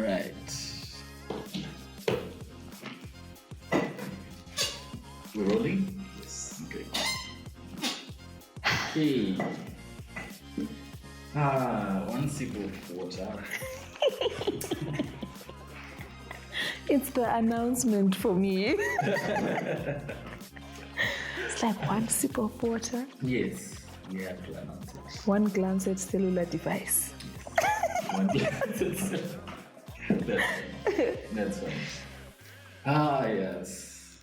Right. We're rolling? Yes. Okay. Okay. One sip of water. It's the announcement for me. It's like one sip of water, Yes, we have to announce it. one glance at cellular device. One glance. That's fine. Yes.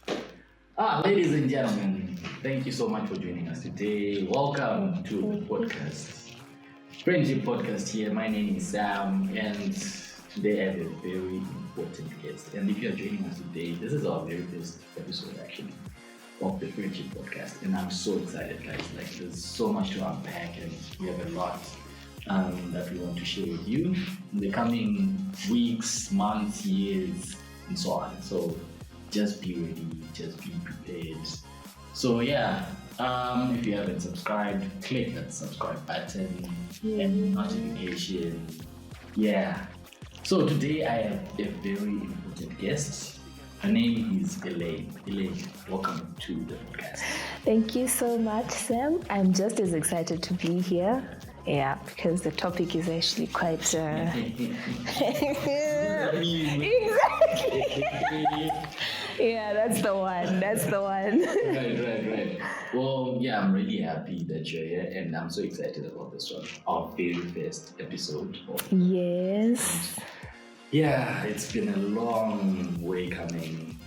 Ladies and gentlemen, thank you so much for joining us today. Welcome to the podcast. Friendship Podcast here. My name is Sam, and today I have a very important guest. And if you are joining us today, this is our very first episode actually of the Friendship Podcast, and I'm so excited, guys. Like, there's so much to unpack, and we have a lot that we want to share with you in the coming weeks, months, years, and so on. So just be ready, just be prepared. So yeah, if you haven't subscribed, click that subscribe button and notification. Yeah. So today I have a very important guest. Her name is Elaine. Elaine, welcome to the podcast. Thank you so much, Sam. I'm just as excited to be here. Yeah, because the topic is actually quite... Exactly. Yeah, that's the one. Right. Well, yeah, I'm really happy that you're here, and I'm so excited about this one. Our very first episode of... Yes. Yeah, it's been a long way coming.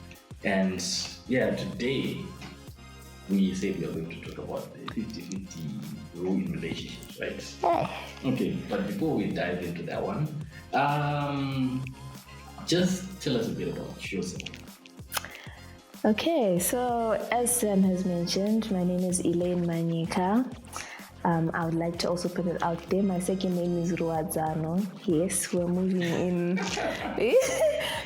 And yeah, today we said we are going to talk about the 50-50 rule in relationships, right? Okay, but before we dive into that one, just tell us a bit about yourself. Okay, so as Sam has mentioned, my name is Elaine Manyika. I would like to also put it out there. My second name is Ruadzano. Yes, we're moving in.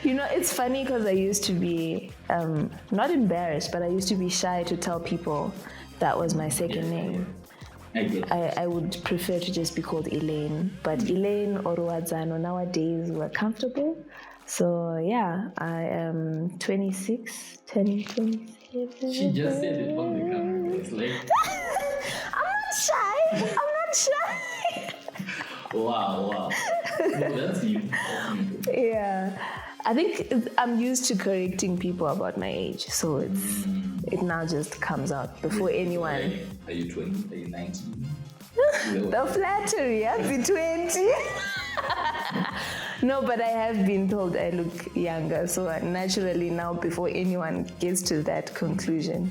You know, it's funny because I used to be not embarrassed, but I used to be shy to tell people that was my second name. I would prefer to just be called Elaine, but Elaine or Ruadzano nowadays we're comfortable. So yeah, I am 26, turning 27. She just said it on the camera. It's like... I'm not shy. Wow. No, that's you. Yeah. I think I'm used to correcting people about my age, so it now just comes out before anyone. Are you 20? Are you 19? The flattery, I've been 20. No, but I have been told I look younger, so naturally now before anyone gets to that conclusion,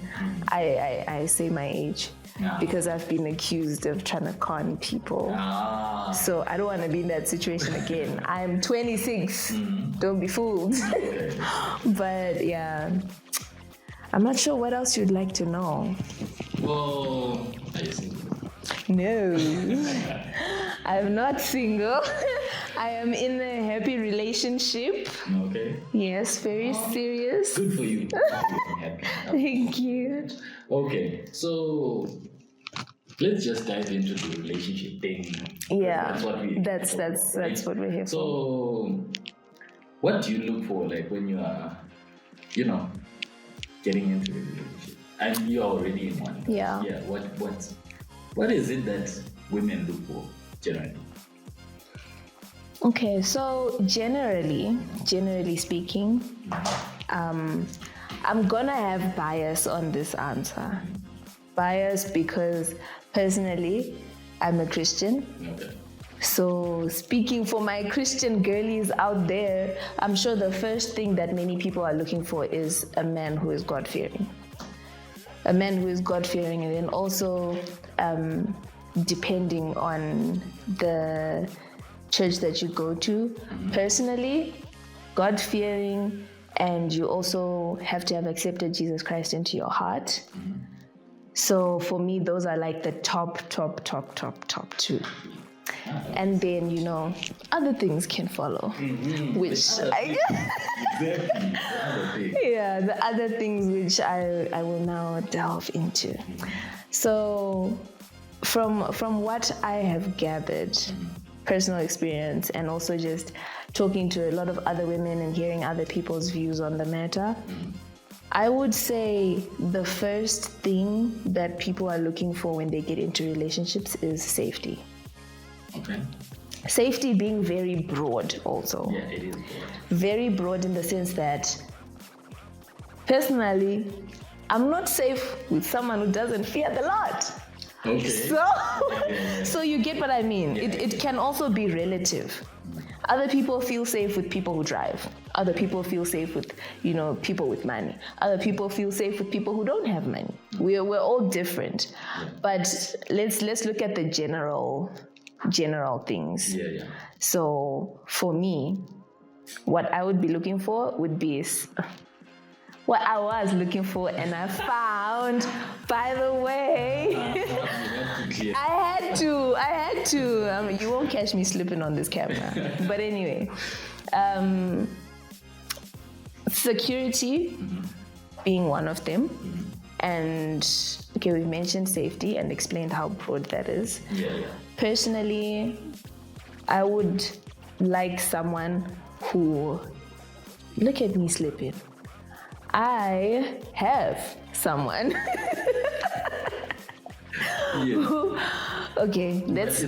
I say my age. Because I've been accused of trying to con people. So I don't want to be in that situation again. I'm 26. Don't be fooled. But yeah, I'm not sure what else you'd like to know. Well, are you single? No, I'm not single. I am in a happy relationship. Okay. Yes, very serious. Good for you. I'm happy. Thank you. Okay, so let's just dive into the relationship thing. Yeah, that's what we. That's what we're here for. So, what do you look for, like when you are, getting into a relationship, and you are already in one? Yeah. Yeah. What is it that women look for generally? Okay, so generally speaking, I'm gonna have bias on this answer. Bias because personally, I'm a Christian. Okay. So speaking for my Christian girlies out there, I'm sure the first thing that many people are looking for is a man who is God-fearing. A man who is God-fearing, and then also depending on the church that you go to. Personally, God-fearing, and you also have to have accepted Jesus Christ into your heart. So for me, those are like the top two. And then, other things can follow, which the other things which I will now delve into. So from what I have gathered, personal experience and also just talking to a lot of other women and hearing other people's views on the matter, I would say the first thing that people are looking for when they get into relationships is safety. Okay. Safety being very broad also. Yeah, it is broad. Very broad in the sense that, personally, I'm not safe with someone who doesn't fear the Lord. Okay. So you get what I mean. It can also be relative. Other people feel safe with people who drive. Other people feel safe with, people with money. Other people feel safe with people who don't have money. We're all different. But let's look at the general things. Yeah. So for me, what I would be looking for would be what I was looking for, and I found, by the way. I had to. You won't catch me slipping on this camera. But anyway, security being one of them. And okay, we mentioned safety and explained how broad that is. Yeah. Personally, I would like someone who, look at me slipping. I have someone. Okay, let's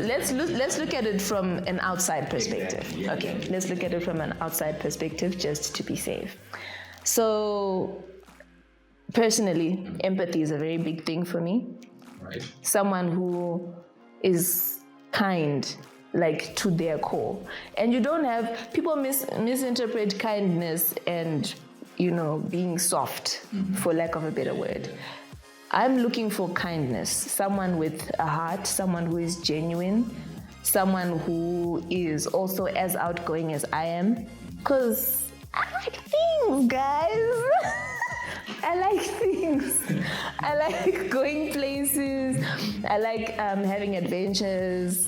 look at it from an outside perspective. Exactly. Okay, let's look at it from an outside perspective just to be safe. So, personally, empathy is a very big thing for me. Right. Someone who is kind, like to their core. And you don't have, people misinterpret kindness and, being soft, for lack of a better word. I'm looking for kindness, someone with a heart, someone who is genuine, someone who is also as outgoing as I am. Because I like things, guys. I like things. I like going places. I like having adventures,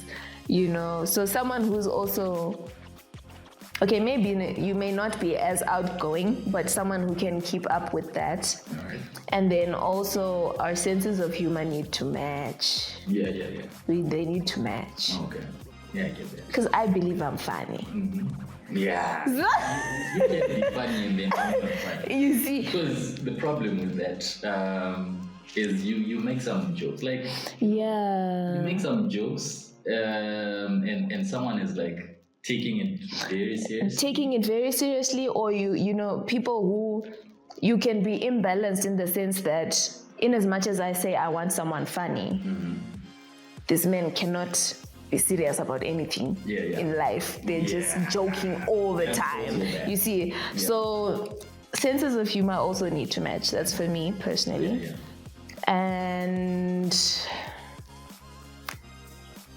So someone who's also, okay, maybe you may not be as outgoing, but someone who can keep up with that. All right. And then also our senses of humor need to match. Yeah. They need to match. Okay. Yeah, I get that. Because I believe I'm funny. Yeah. You can be funny and then I'm not funny. You see? Because the problem with that is you make some jokes. Like, Yeah. you make some jokes and someone is like taking it very seriously. Or people who you can be imbalanced in the sense that, in as much as I say I want someone funny, this man cannot be serious about anything in life. They're just joking all the time. You see? Yeah. So senses of humor also need to match. That's for me personally. Yeah. And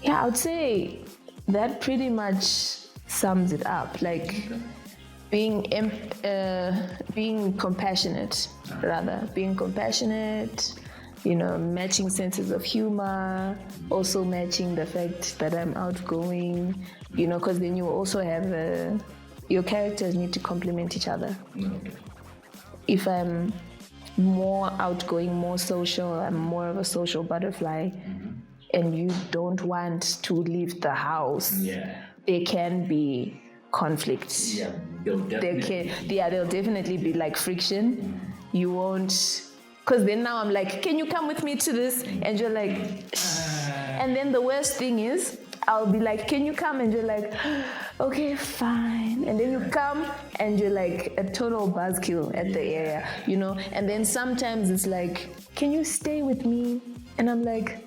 I would say that pretty much sums it up. Like being compassionate, matching senses of humor, also matching the fact that I'm outgoing, because then you also have your characters need to complement each other. Okay. If I'm more outgoing, more social, I'm more of a social butterfly, and you don't want to leave the house, there can be conflicts. Yeah, there'll definitely be like friction. You won't, because then now I'm like, can you come with me to this? And you're like, and then the worst thing is, I'll be like, can you come? And you're like, okay, fine. And then you come and you're like a total buzzkill at the area, And then sometimes it's like, can you stay with me? And I'm like,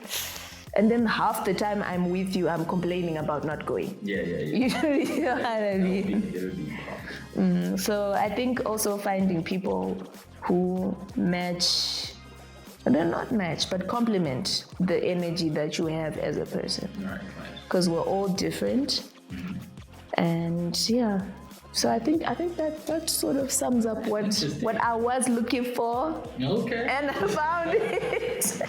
and then half the time I'm with you, I'm complaining about not going. Yeah. You know what I mean? So I think also finding people who match, they're not match, but complement the energy that you have as a person. Right. Because we're all different. And so I think that sort of sums up what I was looking for. Okay. And I found it.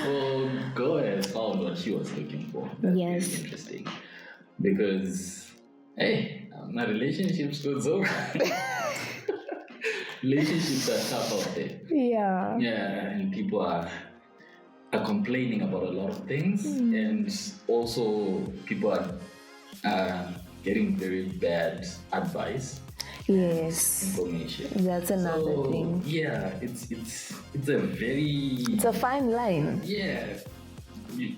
Well, go ahead, found what she was looking for. That's really interesting. Because, hey, my relationships go so. Relationships are tough out there. Yeah. Yeah, and people are are complaining about a lot of things, and also people are getting very bad advice. Yes. Information. That's another thing. Yeah, it's a very. It's a fine line. Yeah. You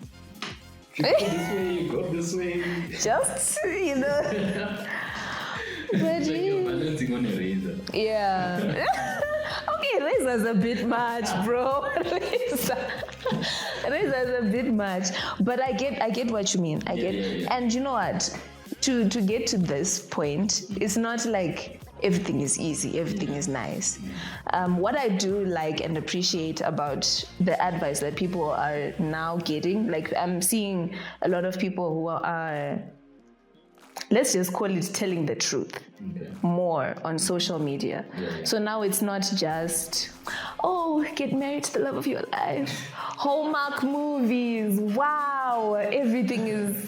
go this way, you go this way. Just, But It's like you're balancing on a razor. yeah. Okay, razor's a bit much, bro. Razor's a bit much. But I get what you mean. Yeah. And you know what? To get to this point, it's not like everything is easy, everything is nice. What I do like and appreciate about the advice that people are now getting, like I'm seeing a lot of people who are, let's just call it telling the truth more on social media. So now it's not just, get married to the love of your life, Hallmark movies, wow, everything is,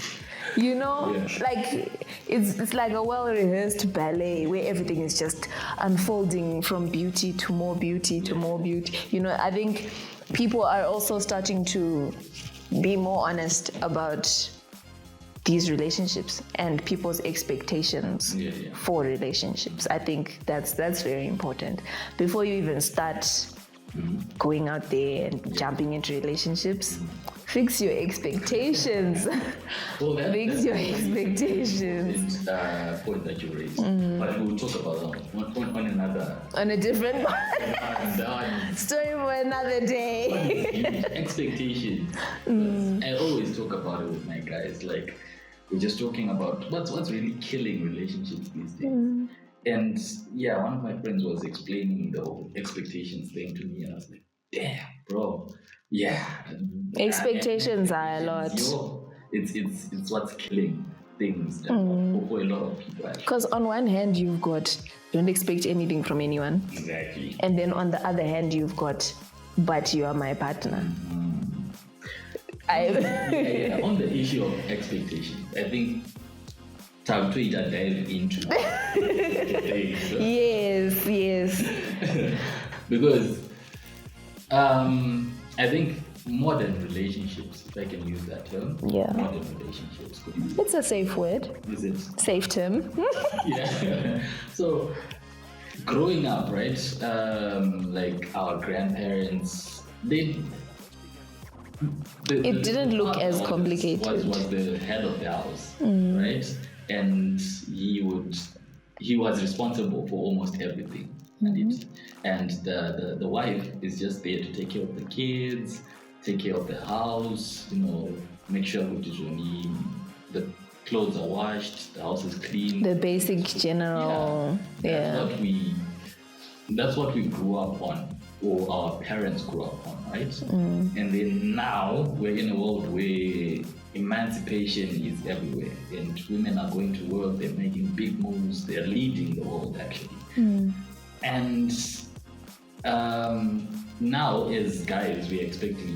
like it's like a well-rehearsed ballet where everything is just unfolding from beauty to more beauty to more beauty. I think people are also starting to be more honest about these relationships and people's expectations for relationships. I think that's very important. Before you even start going out there and jumping into relationships, fix your expectations. Fix your expectations. Point that you raised, but we'll talk about that on another. On a different story for another day. Expectations. I always talk about it with my guys. Like, we're just talking about what's really killing relationships these days. And yeah, one of my friends was explaining the whole expectations thing to me, and I was like, damn, bro. Yeah. Expectations are a lot. It's what's killing things for a lot of people. Because on one hand, you've got, don't expect anything from anyone. Exactly. And then on the other hand, you've got, but you are my partner. On the issue of expectations, I think time to dive into Yes. Because I think modern relationships, if I can use that term, modern relationships. It's a safe word. Is it? Safe term. Yeah. So, growing up, right, like our grandparents, it didn't look as complicated. Was the head of the house, right? And he was responsible for almost everything. And the wife is just there to take care of the kids, take care of the house, make sure the clothes are washed, the house is clean. The basic general, That's what we grew up on, or our parents grew up on, right? And then now we're in a world where emancipation is everywhere, and women are going to work, they're making big moves, they're leading the world actually. And now as guys, we're expecting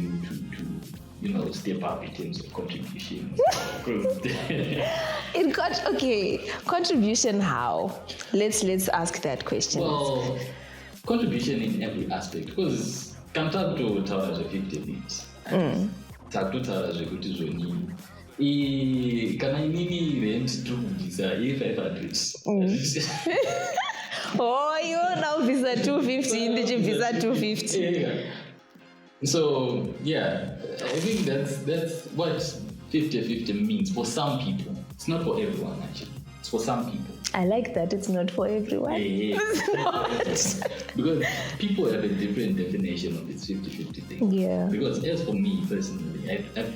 you to step up in terms of contribution. Contribution how? Let's ask that question. Well, contribution in every aspect, because can't talk to towers of 50 bits. Talk to towers of good is can I need rent to visa $500? Oh, you now visa 250, in the visa 250. Yeah. So I think that's what 50-50 means for some people. It's not for everyone actually. It's for some people. I like that it's not for everyone. It's not. Because people have a different definition of this 50-50 thing. Yeah. Because as for me personally,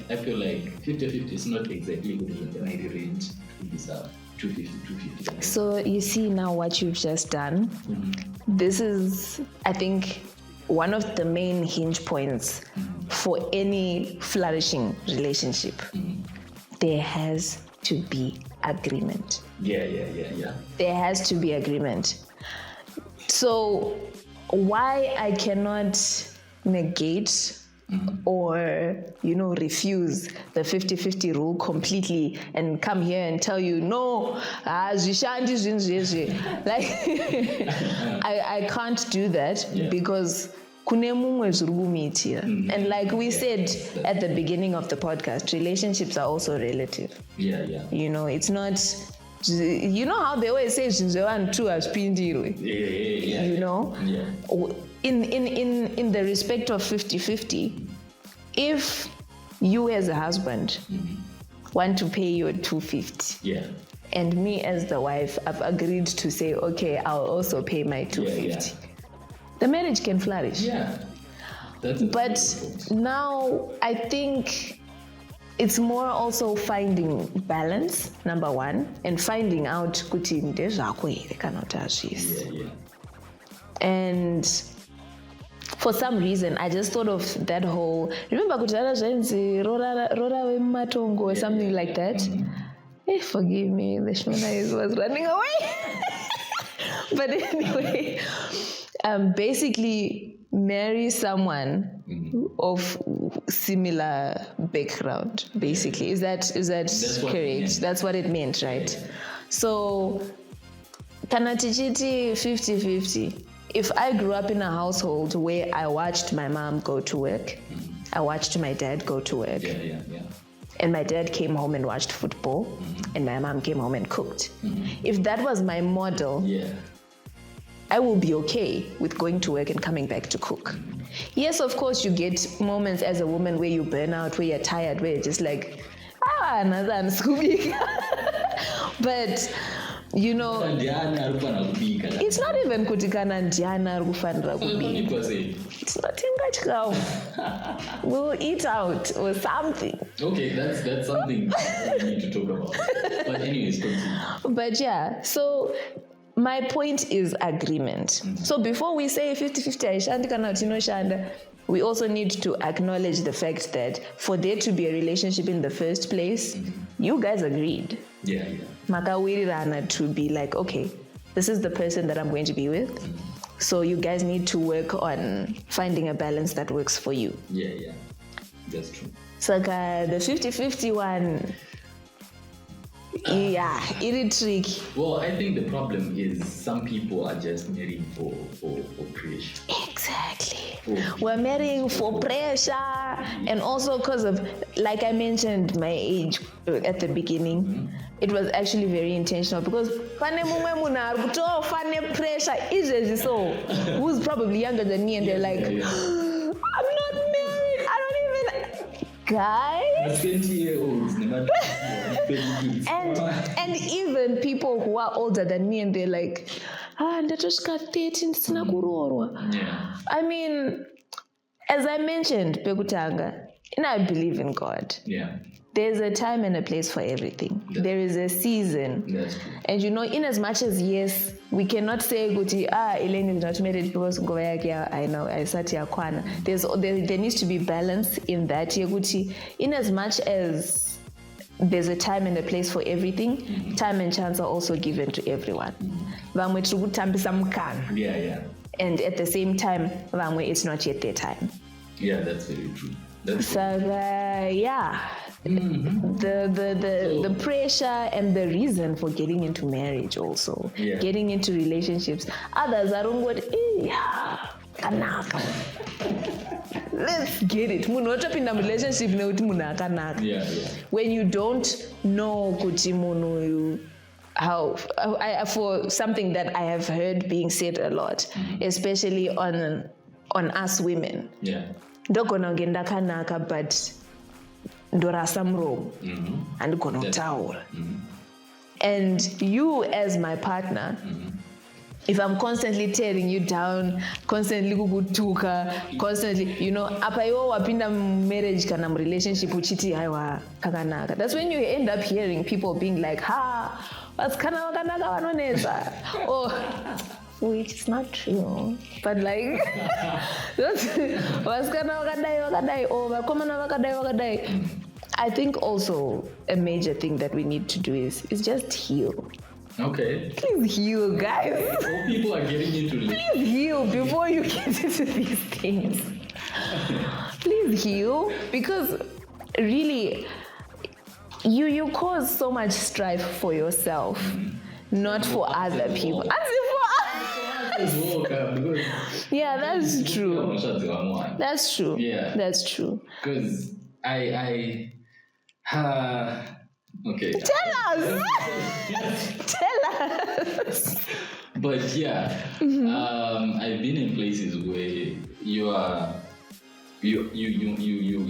I feel like 50-50 is not exactly within the range. It's 250. So you see now what you've just done. This is, I think, one of the main hinge points for any flourishing relationship. There has to be agreement. Yeah. There has to be agreement. So why I cannot negate or refuse the 50-50 rule completely and come here and tell you no, like I can't do that because kune mumwe zviri kumiitira. And like we said at the beginning of the podcast, relationships are also relative. You know, it's not, you know how they always say zvinhu two hazvipindirwe. You know, in the respect of 50-50, if you as a husband want to pay your 250, and me as the wife, I've agreed to say, okay, I'll also pay my 250. The marriage can flourish. But now I think it's more also finding balance, number one, and finding out kuti ndezvako here kana kuti hazvisi. And for some reason, I just thought of that whole, remember kuti rara zvainzi rora wemumatongo or something like that? Hey, forgive me, the Shona was running away. But anyway, basically marry someone of similar background, basically. Is that correct? That's what it meant, right? So, kana tichiti 50-50. If I grew up in a household where I watched my mom go to work, I watched my dad go to work, and my dad came home and watched football, and my mom came home and cooked. If that was my model, I will be okay with going to work and coming back to cook. Yes, of course, you get moments as a woman where you burn out, where you're tired, where you're just like, another Scooby. But, you know, it's not even kutikana ndiana rukufanira kubika. It's not ingachikaw. We'll eat out or something. Okay, that's something we need to talk about. But anyways, continue. But yeah, so my point is agreement. So before we say 50-50 aishandi kana kuti inoshanda, we also need to acknowledge the fact that for there to be a relationship in the first place, you guys agreed. Makawirirana to be like, okay, this is the person that I'm going to be with. So you guys need to work on finding a balance that works for you. That's true. So the 50-50 one, it's tricky. Well, I think the problem is some people are just marrying for pressure. Exactly. We're marrying for pressure, and also because of, like I mentioned, my age at the beginning. It was actually very intentional because fane pressure is so who's probably younger than me, and they're like, I'm not married, I don't even, guys. 20-year-olds, and even people who are older than me, and they're like, ndatoshika 13 sina kurorwa. I mean, as I mentioned pekutanga, I believe in God. There's a time and a place for everything. There is a season. That's true. And you know, in as much as, yes, we cannot say, Elaine is not married because I know, I sat here. There needs to be balance in that. In as much as there's a time and a place for everything, time and chance are also given to everyone. And at the same time, it's not yet their time. Yeah, that's very true. The pressure and the reason for getting into marriage also, getting into relationships. Others are on let's get it. When you don't know how, for something that I have heard being said a lot, especially on us women. But ndorasa muromo andigona kutaura. And you as my partner, if I'm constantly tearing you down, constantly kukutuka, constantly, you know, apa iwo wapinda marriage kana relationship uchiti haiwa kakanaka, that's when you end up hearing people being like, vasikana vakanaka vanonetsa, which is not true, but like vasikana vakadai vakomana vakadai. I think also a major thing that we need to do is just heal. Okay. Please heal, guys. All people are getting into it. Please heal before you get into these things. Please heal, because really you cause so much strife for yourself, not for other people. always welcome because Yeah, that's true. true. That's true. Yeah. That's true. Because I okay. Tell us. Tell us. But yeah, I've been in places where you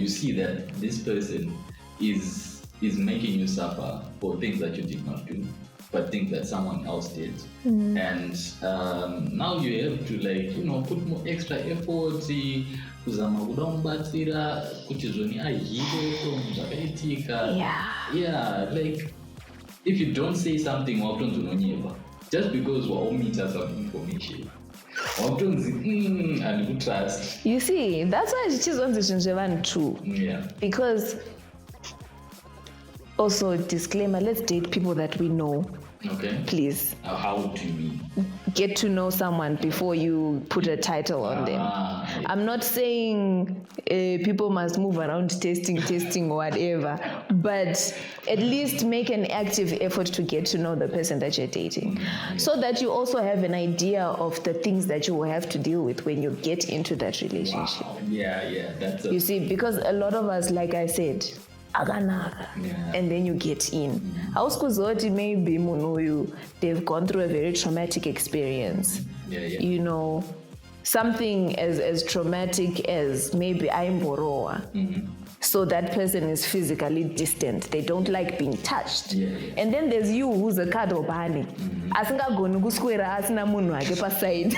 see that this person is making you suffer for things that you did not do, but things that someone else did. And now you have to put more extra effort kuzama kudamubatsira kuti zvoni ahive zvakaitika. Yeah, like if you don't say something wakutonzononyeva just because waomita some information wakutonzi andikutrust. You see, that's why zvichizonzi zvinhu zvevanhu true. Yeah. Because also disclaimer, let's date people that we know. Okay. Please. How do you mean? Get to know someone before you put a title on them. Yeah. I'm not saying people must move around testing or whatever, but at least make an active effort to get to know the person that you're dating, so that you also have an idea of the things that you will have to deal with when you get into that relationship. Wow. Yeah, that's You see, because a lot of us, like I said, akanaka, Yeah. and then you get in. Hauskuzoti maybe munuyu, they've gone through a very traumatic experience. Yeah. Something as traumatic as maybe aimboroa. So that person is physically distant. They don't like being touched. Yeah. And then there's you who's a cuddle bunny. Asingagoni kuswera asina munhu wake paside.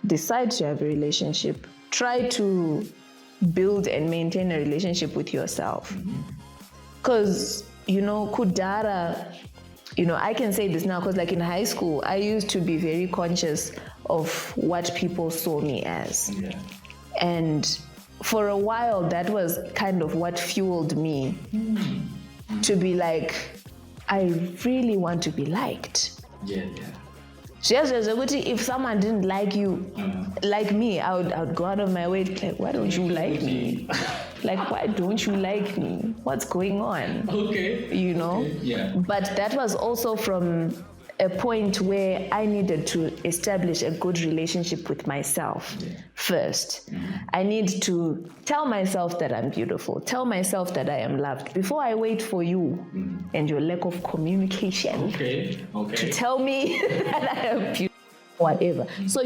Decide to have a relationship. Try to build and maintain a relationship with yourself. Because, kudara, I can say this now because like in high school, I used to be very conscious of what people saw me as. Yeah. And for a while, that was kind of what fueled me to be like, I really want to be liked. Yeah. If someone didn't like you, like me, I would go out of my way, like, why don't you like me? Like, why don't you like me? What's going on? Okay. Okay. Yeah. But that was also from a point where I needed to establish a good relationship with myself first. I need to tell myself that I'm beautiful, tell myself that I am loved before I wait for you and your lack of communication to tell me that I am beautiful, whatever. So,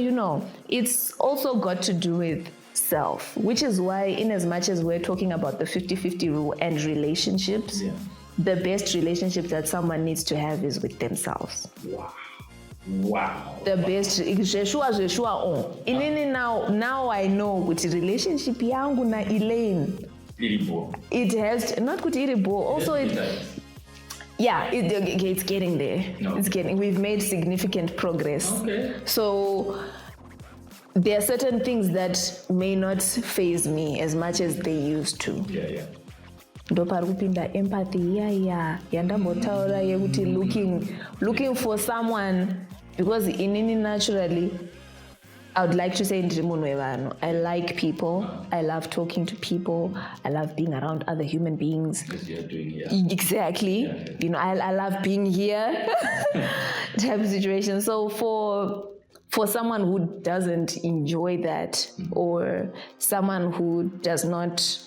it's also got to do with self, which is why in as much as we're talking about the 50-50 rule and relationships, the best relationship that someone needs to have is with themselves. Wow. The best, inini now I know which relationship yangu na Elaine. It has to, not kuti iribo, also it's getting there. No. We've made significant progress. Okay. So there are certain things that may not faze me as much as they used to. Yeah. Ndopari kupinda empathy yandambotaura yekuti looking for someone, because inini naturally I would like to say ndiri munhu wevanhu. I like people. I love talking to people. I love being around other human beings. Because you're doing Exactly. Yeah. I love being here type of situation. So for someone who doesn't enjoy that, or someone who does not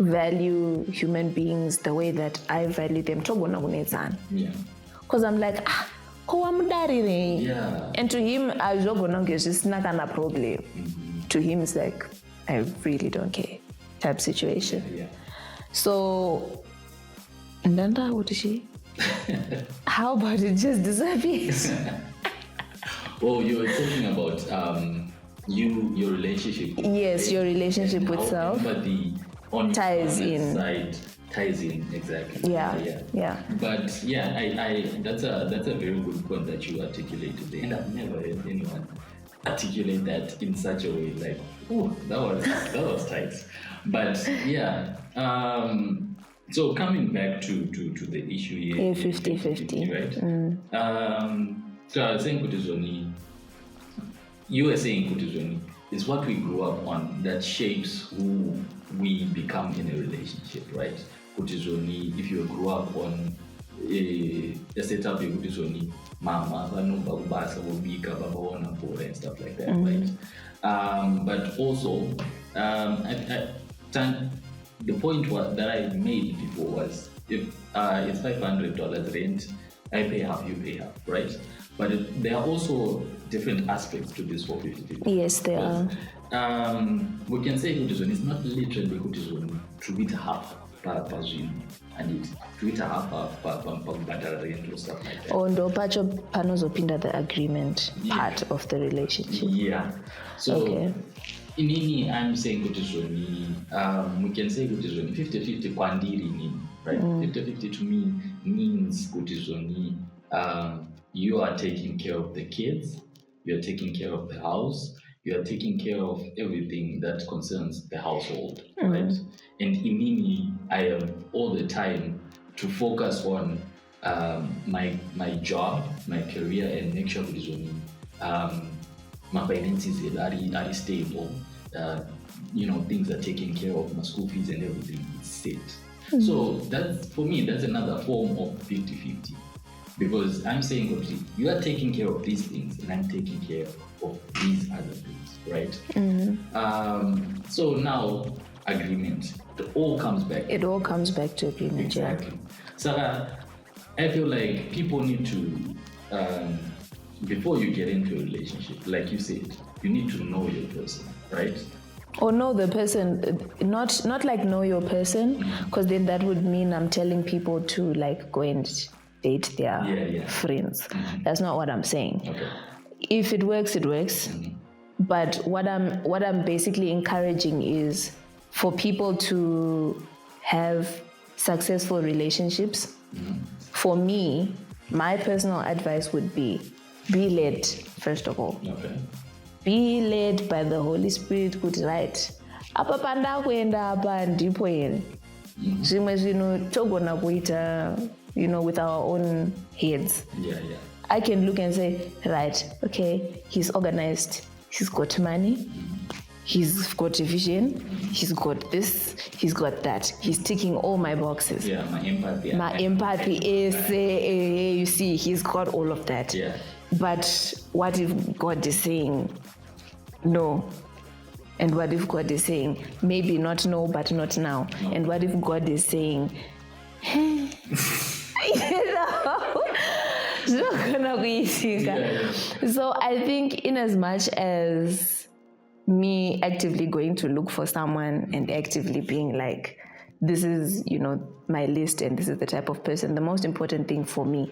value human beings the way that I value them, because I'm like, and to him, I problem. To him, it's like, I really don't care type situation. Yeah. So, Ndanda, what is she? How about it just disappears? Oh, you were talking about your relationship. Yes, your relationship with self. Empathy on ties your in. side ties in exactly. Yeah. But yeah, I that's a very good point that you articulated there. And I've never heard anyone articulate that in such a way. Like, oh, that was tight. But yeah. So coming back to the issue here, 50-50, right? So I was saying Kutizoni, you were saying Kutizoni is what we grew up on that shapes who we become in a relationship, right? Kutizoni, if you grew up on a setup of Kutizoni, mama, and stuff like that, right? But also, the point that I made before was if it's $500 rent, I pay half, you pay half, right? But there are also different aspects to this 450. Yes, there are. We can say Kutizoni is not literally Kutizoni to it half per and it to it half per rent or stuff like that. Or ndo pacho panozopinda the agreement part of the relationship. Yeah. So okay. Inini, I'm saying Kutizoni, we can say Kutizoni 50-50 kwandiri nini, right? 50-50 to me means Kutizoni, you are taking care of the kids, you are taking care of the house, you are taking care of everything that concerns the household, right? And Inini, I am all the time to focus on my job, my career, and make sure Kutizoni, my finances are stable, things are taken care of, my school fees and everything is set. So that's, for me, that's another form of 50-50. Because I'm saying, okay, you are taking care of these things and I'm taking care of these other things, right? So now, agreement. It all comes back to agreement. Exactly. Yeah. So I feel like people need to, before you get into a relationship, like you said, you need to know your person, right? Or know the person, not like know your person, because then that would mean I'm telling people to like go and date their friends. That's not what I'm saying. Okay. If it works, it works. But what I'm basically encouraging is for people to have successful relationships. For me, my personal advice would be led, first of all. Okay. Be led by the Holy Spirit, good, right? Apa panda kuenda apa ndipo here. Zvimwe zvinhu togona kuita, with our own heads. Yeah. I can look and say, right, okay, he's organized, he's got money, he's got a vision, he's got this, he's got that, he's ticking all my boxes. Yeah, my empathy. My empathy is, you see, he's got all of that. Yeah. But what if God is saying no? And what if God is saying maybe not no, but not now? No. And what if God is saying, it's not gonna be easy. Yeah. So I think in as much as me actively going to look for someone and actively being like, this is, my list and this is the type of person, the most important thing for me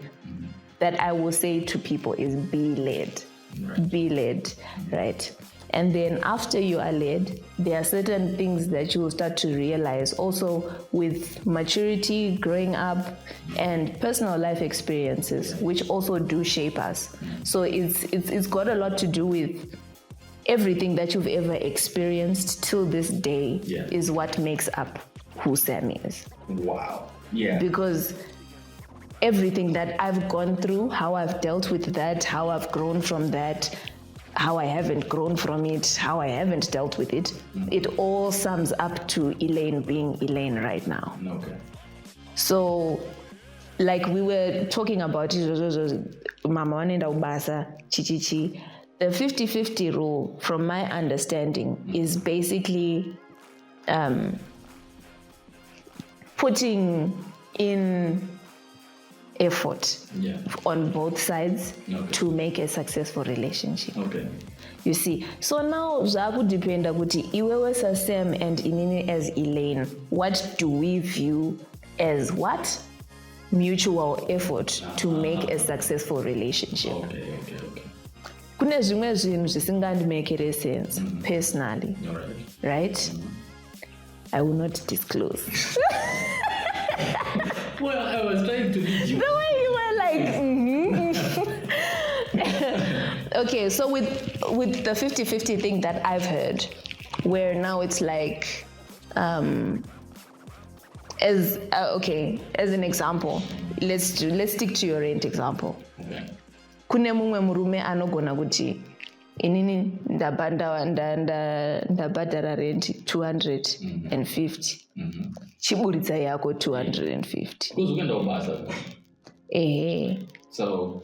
that I will say to people is be led. Right. Be led, right? And then after you are led, there are certain things that you will start to realize also with maturity, growing up, and personal life experiences, which also do shape us. So it's got a lot to do with everything that you've ever experienced till this day is what makes up who Sam is. Wow. Yeah. Because everything that I've gone through, how I've dealt with that, how I've grown from that, how I haven't grown from it, how I haven't dealt with it, it all sums up to Elaine being Elaine right now. Okay. So, like we were talking about, Mama Wanenda Ubasa, Chichichi, the 50-50 rule, from my understanding, is basically putting in effort on both sides to make a successful relationship. Okay. You see, so now zvakudependa kuti iwewe Sam and inini as Elaine, what do we view as what? Mutual effort to make a successful relationship. Okay. Kune zvimwe zvinhu zvisingandimekere sense personally, right? I will not disclose. Well, I was trying to lead you. The way you were like, Okay, so with the 50-50 thing that I've heard, where now it's like, as an example, let's stick to your rent example. Okay. Kune mumwe murume anogona kuti inini ndabhadhara rent 250 chiburitsa yako 250 Kuzokuenda ubasa. So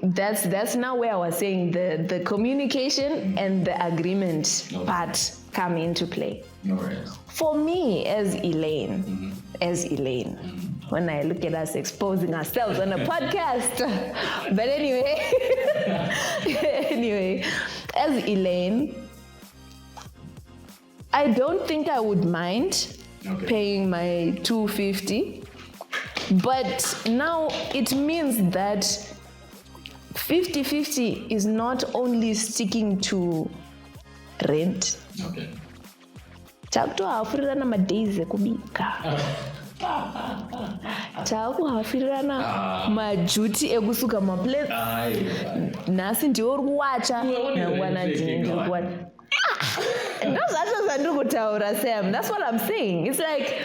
that's now where I was saying the communication and the agreement part come into play. Right. For me as Elaine, when I look at us exposing ourselves on a podcast, but anyway, as Elaine, I don't think I would mind paying my 250. But now it means that 50-50 is not only sticking to rent. Okay. Takutohafurira madays ekubika. Takuhafurira majuti ekusuka maplates. Nhasi ndiwo uri kuwacha nangwana ndini ndiri kuwacha. Ndozvacho zvandiri kutaura Sam. That's what I'm saying. It's like,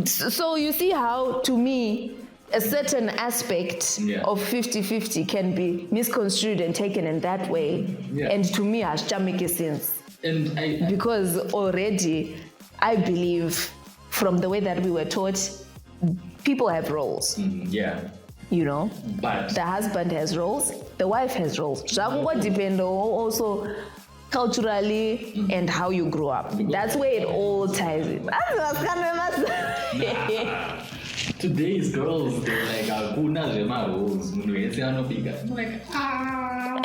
so you see how, to me, a certain aspect of 50-50 can be misconstrued and taken in that way. And to me, has make sense. And because already, I believe, from the way that we were taught, people have roles. You know? But the husband has roles, the wife has roles. Zvakungo depend also culturally and how you grew up. That's where it all ties in. Today's girls, they're like,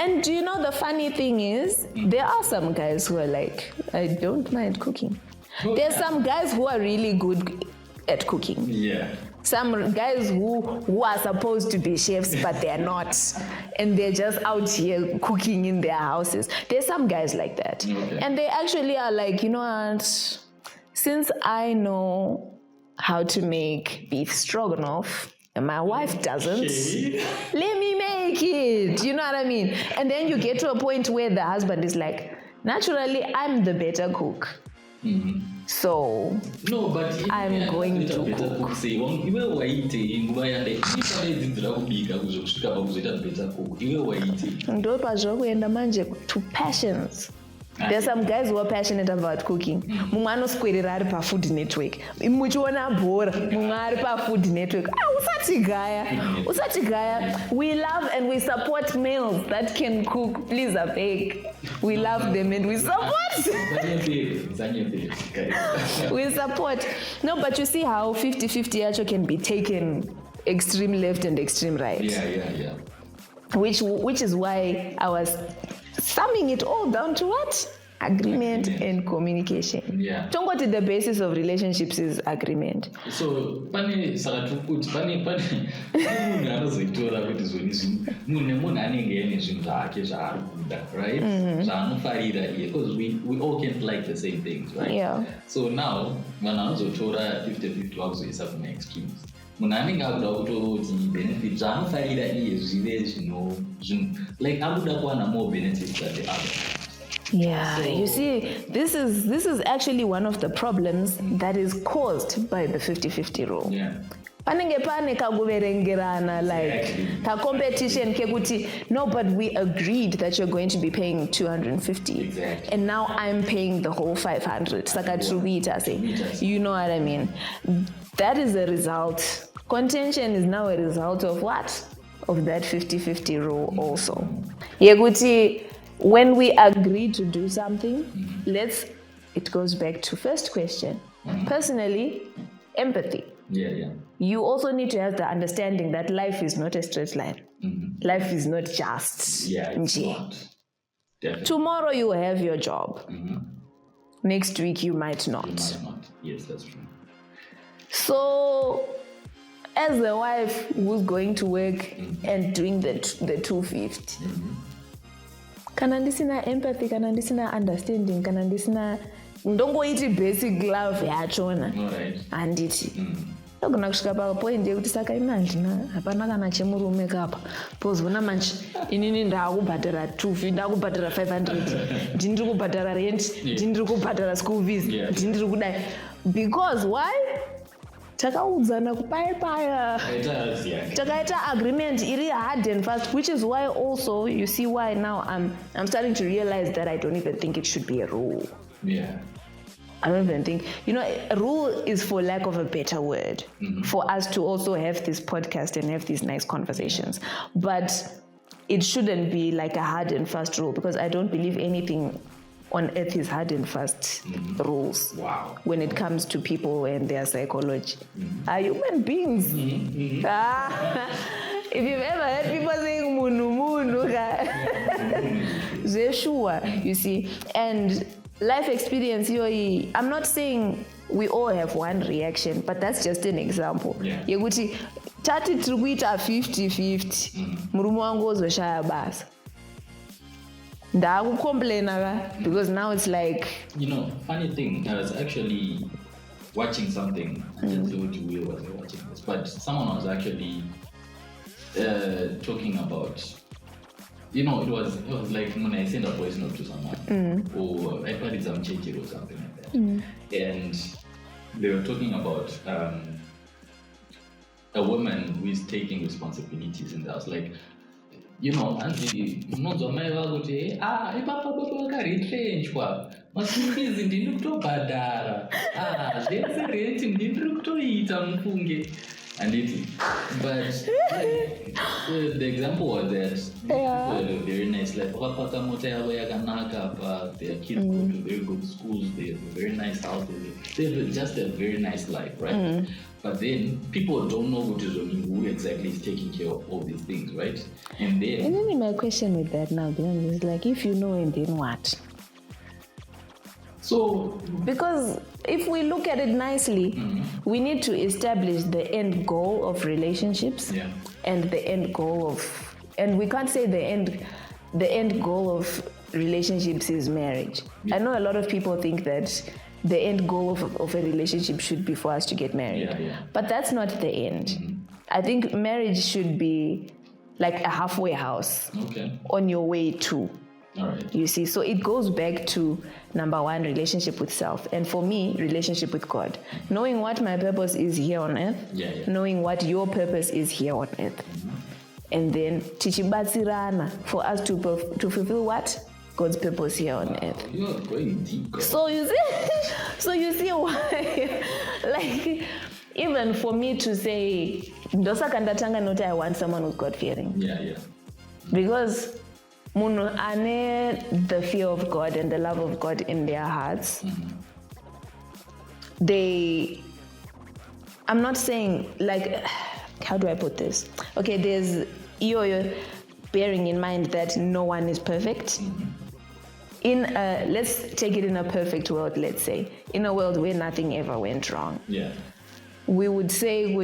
and do you know the funny thing is, there are some guys who are like, I don't mind cooking. There's some guys who are really good at cooking. Some guys who are supposed to be chefs, but they're not. And they're just out here cooking in their houses. There's some guys like that. And they actually are like, you know what? Since I know how to make beef stroganoff, and my wife doesn't, let me make it. You know what I mean? And then you get to a point where the husband is like, naturally, I'm the better cook. So no, but I'm going to cook. To passions. There's some guys who are passionate about cooking. Mumwe anoswedera ari pafood network. Muchiona bhora, mumwe ari pafood network. Usati gaya. We love and we support males that can cook. Please, I beg. We love them and we support. We support. No, but you see how 50-50 actually can be taken extreme left and extreme right. Yeah. Which is why I was summing it all down to what? Agreement and communication. Tongoti, the basis of relationships is agreement. So, pane sakatukuti pane munhu anozoitora kuti zvoni munhu anenge ane zvinhu zvake zvaari kuda, right? Zvaanofarira iye, because we all can't like the same things, right? So now vanhu anozotora 50-50 vakuzoisa kuma extremes. Munhu anenge akuda kutoti benefit zvaanofarira iye zvive zvinhu like akuda kuwana more benefits than the other. So, you see, this is actually one of the problems that is caused by the 50-50 rule. Panenge pane kakuverengerana, like ka competition kekuti, no, but we agreed that you're going to be paying 250, and now I'm paying the whole 500. Saka truita say, you know what I mean? That is a result. Contention is now a result of what? Of that 50-50 rule also. Yekuti, when we agree to do something, it goes back to first question. Personally, empathy. You also need to have the understanding that life is not a straight line. Life is not just. It's not. Tomorrow you will have your job. Next week you might not. Yes, that's true. So, as the wife who's going to work and doing the 250, kana ndisina empathy, kana ndisina understanding, kana ndisina ndongoiti basic love yachona Alright. handiti ndogona kusvika papoindi yekuti saka imagina hapana kana chemurume kapa pozona manje inini ndaakubhadhara 2 ndaakubhadhara 500 ndindiri kubhadhara rent ndindiri kubhadhara school fees ndindiri kudai because why takaudzana kupayapaya takaita agreement iri hard and fast, which is why also you see why now I'm starting to realize that I don't even think it should be a rule. I don't even think, a rule is for lack of a better word, for us to also have this podcast and have these nice conversations. But it shouldn't be like a hard and fast rule, because I don't believe anything on earth is hard and fast rules. Wow. When it comes to people and their psychology. Are human beings. If you've ever heard people saying munu, they're sure, you see. And life experience, I'm not saying we all have one reaction, but that's just an example. Yekuti tati tikuita 50-50 murume wangu ozoshaya basa ndakucomplaina because now it's like, funny thing, I was actually watching something. I didn't know where was I watching this, but someone was actually talking about, it was like when I sent a voice note to someone, or I put it some check or something like that, and they were talking about a woman who is taking responsibilities, and I was like, unonzwa mai vako kuti ipapa baba vakaretrenchwa masimbizi ndiri kutobhadhara zvese renti ndiri kutoita mufunge handiti. But the example was that people had a very nice life. Vakapaka mota yavo yakanaka, their kids go to very good schools, they have a very nice house, they have just a very nice life, right? But then people don't know who exactly is taking care of all these things, right? And then my question with that now is like, if you know, and then what? So, because if we look at it nicely, we need to establish the end goal of relationships and the end goal of, and we can't say the end goal of relationships is marriage. I know a lot of people think that the end goal of a relationship should be for us to get married. But that's not the end. I think marriage should be like a halfway house on your way to. All right. You see, so it goes back to number one, relationship with self. And for me, relationship with God. Knowing what my purpose is here on earth, knowing what your purpose is here on earth. And then tichibatsirana for us to fulfill what? God's purpose here on earth. You are going deep, girl. So you see why, like, even for me to say, ndosaka ndatanga not I want someone who's God-fearing. Because munhu ane the fear of God and the love of God in their hearts, I'm not saying, like, how do I put this? Okay, there's you're bearing in mind that no one is perfect. Let's take it in a perfect world, let's say. In a world where nothing ever went wrong. We would say,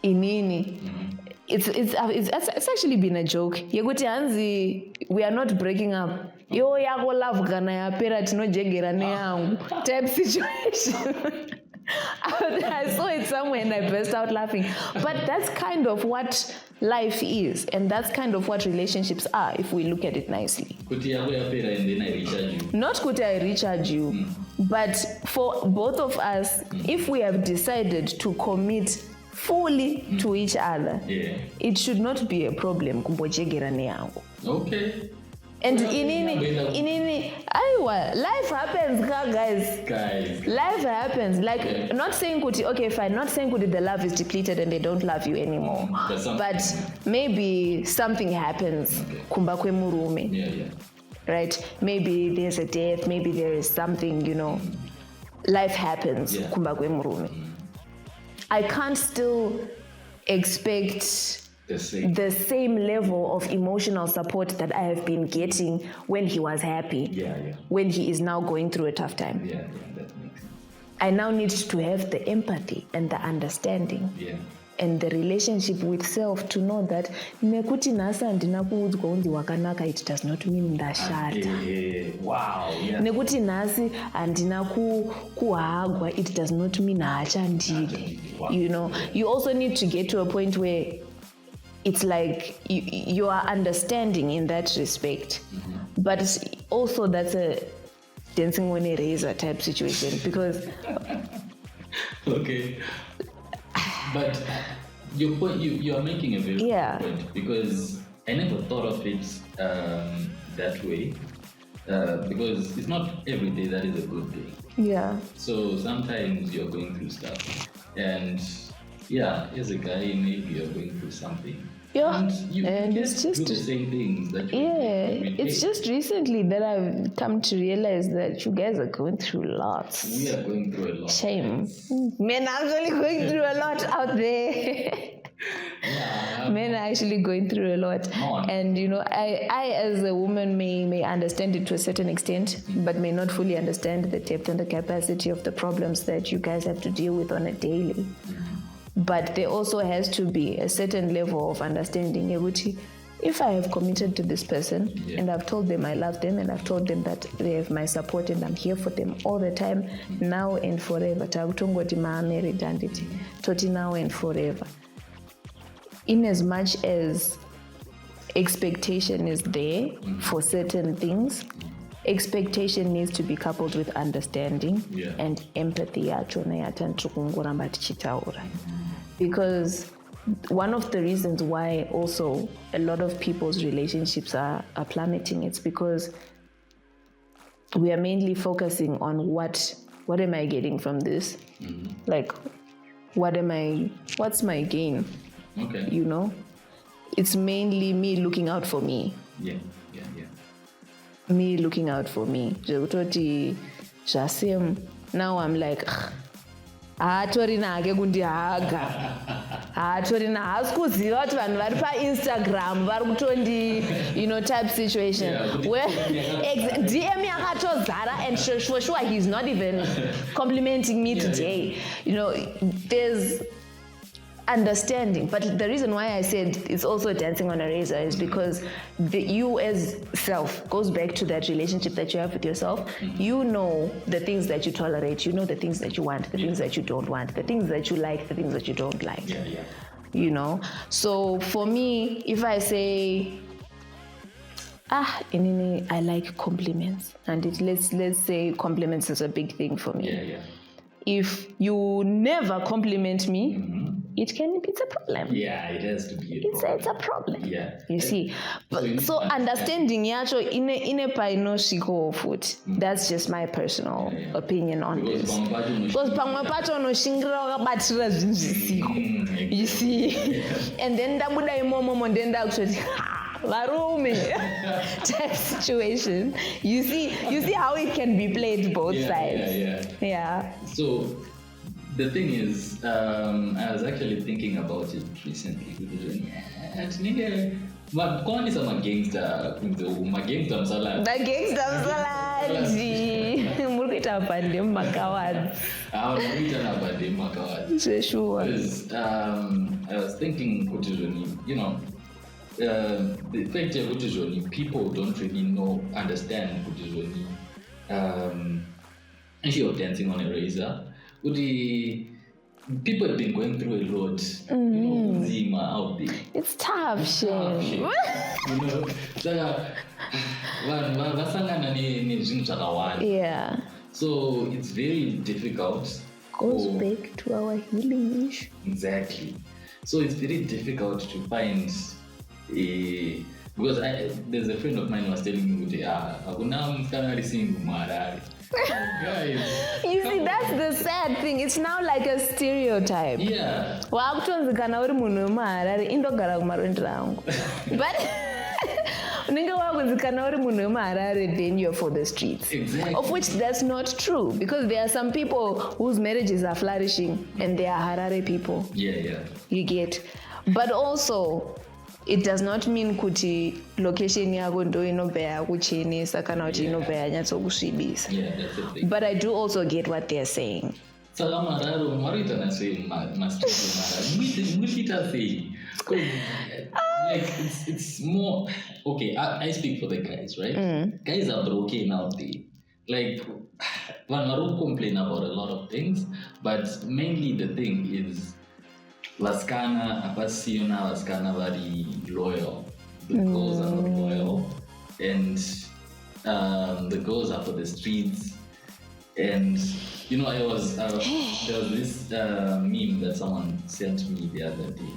inini. It's actually been a joke. Yekuti hanzi, we are not breaking up. Yo yako love kana yapera tinojegera neyangu type situation. I saw it somewhere and I burst out laughing. But that's kind of what life is, and that's kind of what relationships are if we look at it nicely. Kuti yako yapera and then I recharge you. Not kuti I recharge you, but for both of us, if we have decided to commit fully to each other, it should not be a problem kumbojegera neyangu. Okay. And inini, life happens, guys. Life happens. Like, not saying kuti, okay, fine, not saying kuti the love is depleted and they don't love you anymore. But maybe something happens. Kumba kwe murume. Right? Maybe there's a death, maybe there is something, life happens. Kumba kwe murume. I can't still expect the same level of emotional support that I have been getting when he was happy, when he is now going through a tough time. That makes sense. I now need to have the empathy and the understanding and the relationship with self to know that nekuti nhasi handina kuudzwa unzi wakanaka, it does not mean ndashata. Wow, yeah. Nekuti nhasi handina kuhagwa, it does not mean haachandidi. Wow. You know, you also need to get to a point where it's like you are understanding in that respect. But it's also that's a dancing on a razor type situation because okay. But your point, you are making a very good point, because I never thought of it that way, because it's not every day that is a good day. Yeah. So sometimes you're going through stuff, and as a guy, maybe you're going through something. Yeah, and it's just do the same things that you it's just recently that I've come to realize that you guys are going through lots. We are going through a lot. Shame. Men are actually going through a lot out there. Men are actually going through a lot. And you know, I as a woman may understand it to a certain extent, but may not fully understand the depth and the capacity of the problems that you guys have to deal with on a daily. But there also has to be a certain level of understanding. If I have committed to this person and I've told them I love them and I've told them that they have my support and I'm here for them all the time, now and forever. Toti now and forever. In as much as expectation is there for certain things, expectation needs to be coupled with understanding and empathy. Because one of the reasons why also a lot of people's relationships are plummeting, it's because we are mainly focusing on what am I getting from this? Like, what's my gain? Okay. You know? It's mainly me looking out for me. Yeah. Me looking out for me. Now I'm like, haatorina hake kundihaga, haatorina haasi kuziva kuti vanhu vari paInstagram vari kutondi, you know, type situation where DM yakatozara, and for sure he's not even complimenting me today. You know, there's understanding. But the reason why I said it's also dancing on a razor is because you as self goes back to that relationship that you have with yourself. You know the things that you tolerate, you know the things that you want, the things that you don't want, the things that you like, the things that you don't like. You know? So for me, if I say, I like compliments, and let's say compliments is a big thing for me. If you never compliment me, it's a problem. Yeah, it has to be a problem. It's a problem. Yeah. You see. So understanding yacho ine painosvikawo futi. That's just my personal opinion on this. Because pamwe pacho unoshingira wakabatira zvinhu zvisiko. You see. And then ndabuda imomo ndenda kutoti varume type situation. You see how it can be played both sides. Yeah. So the thing is, I was actually thinking about it recently. But Kwan is a gangster. Msalad. The gangster msalad. Murita pandem makawad. Sure. Because I was thinking, you know, the fact that people don't really understand you're dancing on a razor. People have been going through a lot. You know, Zima out there. It's tough shit. You know, so it's very difficult. Goes back to our healing issue. Exactly. So it's very difficult to find because there's a friend of mine who was telling me, you see, that's the sad thing. It's now like a stereotype. Yeah. But then you're for the streets. Exactly. Of which that's not true, because there are some people whose marriages are flourishing and they are Harare people. Yeah. You get. But also, it does not mean kuti location yako ndo inobhaya kuchenesa kana kuti inobhaya nyatsokusvibisa. Yeah, that's the thing. But I do also get what they're saying. Saka mararo maroitana sei mastreet mara. Muita sei. Like it's more okay. I speak for the guys, right? Guys are broken out there. Like one will complain about a lot of things, but mainly the thing is Laskana, Apasiona, Laskana very loyal. The girls are not loyal, and the girls are for the streets. And you know, there was this meme that someone sent me the other day.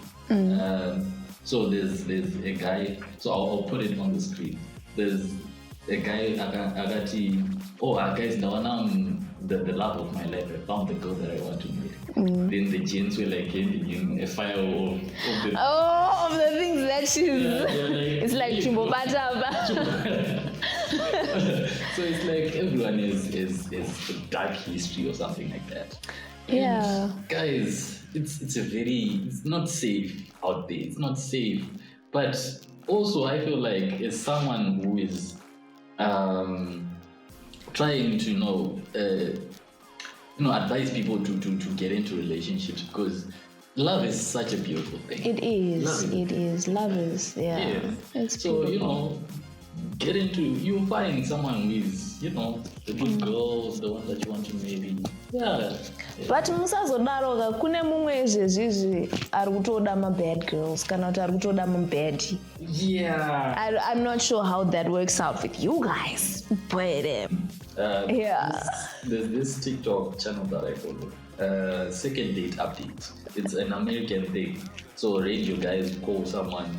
So there's a guy. So I'll put it on the screen. There's a guy. Agati. Oh, guys, now the love of my life. I found the girl that I want to marry. Then the jeans were like a fire of the. Oh, of the things that she's. It's like Chimbo So it's like everyone is a dark history or something like that. Yeah. And guys, it's not safe out there. It's not safe. But also I feel like as someone who is trying to advise people to get into relationships, because love is such a beautiful thing. It is. Love is. Yeah. It's so beautiful. Get into, you find someone who is, the good girls, the one that you want to maybe. Yeah. But musazodaroga kune mumwe zvezvizvi ari kutoda mabad girls kana kuti ari kutoda mabad. Yeah. I'm not sure how that works out with you guys, but yeah. There's this TikTok channel that I follow. Second date update. It's an American thing. So radio guys call someone.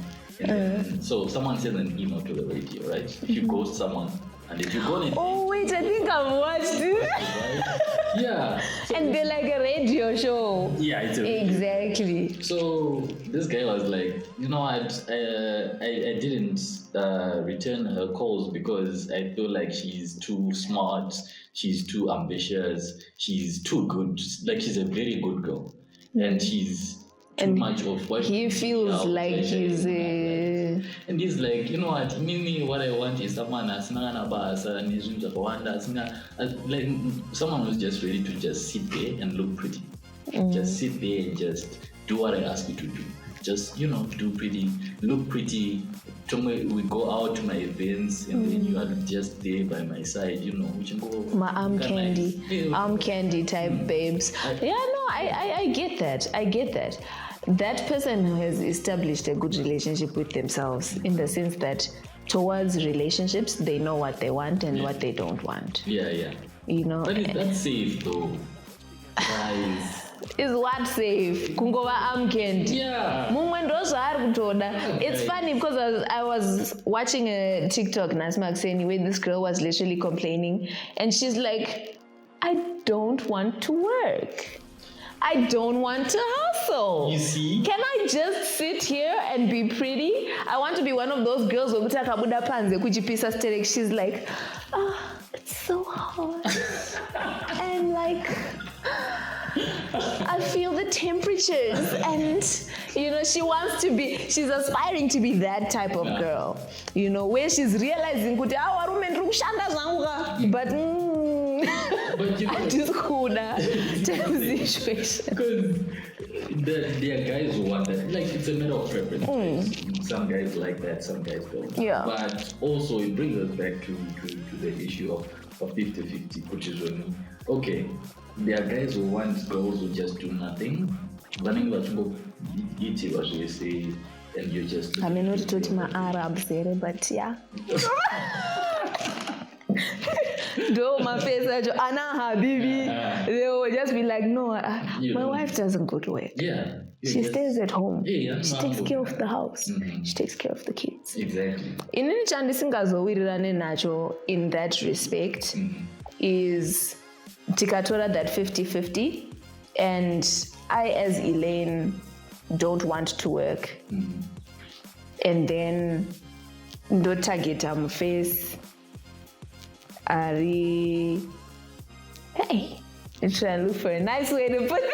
And then, so someone sends an email to the radio, right? If you ghost someone, and if you go in. Oh wait, I think I've watched it. Right? Yeah. So and they're like a radio show. Yeah, it's a exactly. So this guy was like, I didn't return her calls because I feel like she's too smart, she's too ambitious, she's too good. Like she's a very good girl, and she's too much of what he feels like he's and he's like, you know what, me what I want is someone like someone who's just ready to just sit there and look pretty. Just sit there and just do what I ask you to do. Just do pretty, look pretty. We go out to my events and then you are just there by my side, we can go my arm candy type babes. I get that. That person has established a good relationship with themselves in the sense that towards relationships they know what they want and what they don't want. Yeah. But is that safe though, guys? Is what safe? Kungova arm candy. Yeah. It's funny because I was watching a TikTok Nasmak saying where this girl was literally complaining and she's like, I don't want to work. I don't want to hustle. You see? Can I just sit here and be pretty? I want to be one of those girls who she's like, it's so hot. And like, I feel the temperatures and she's aspiring to be that type of girl, where she's realizing but I just type of situation. Because there are guys who want that. Like, it's a matter of preference. Some guys like that, some guys don't. Yeah. But also, it brings us back to the issue of 50-50, which is when, okay, there are guys who want girls who just do nothing. Running what you eat, what you say, and you just. I mean, not to talk my Arabs there, but yeah. Do my face, Anna Habibi. They will just be like, no, my wife doesn't go to work. Yeah. She stays at home. Yeah, she takes care of the house. She takes care of the kids. Exactly. In any chance, in that respect is Tikatora that 50-50, and I as Elaine don't want to work. And then do target face. Hey, I'm trying to look for a nice way to put this.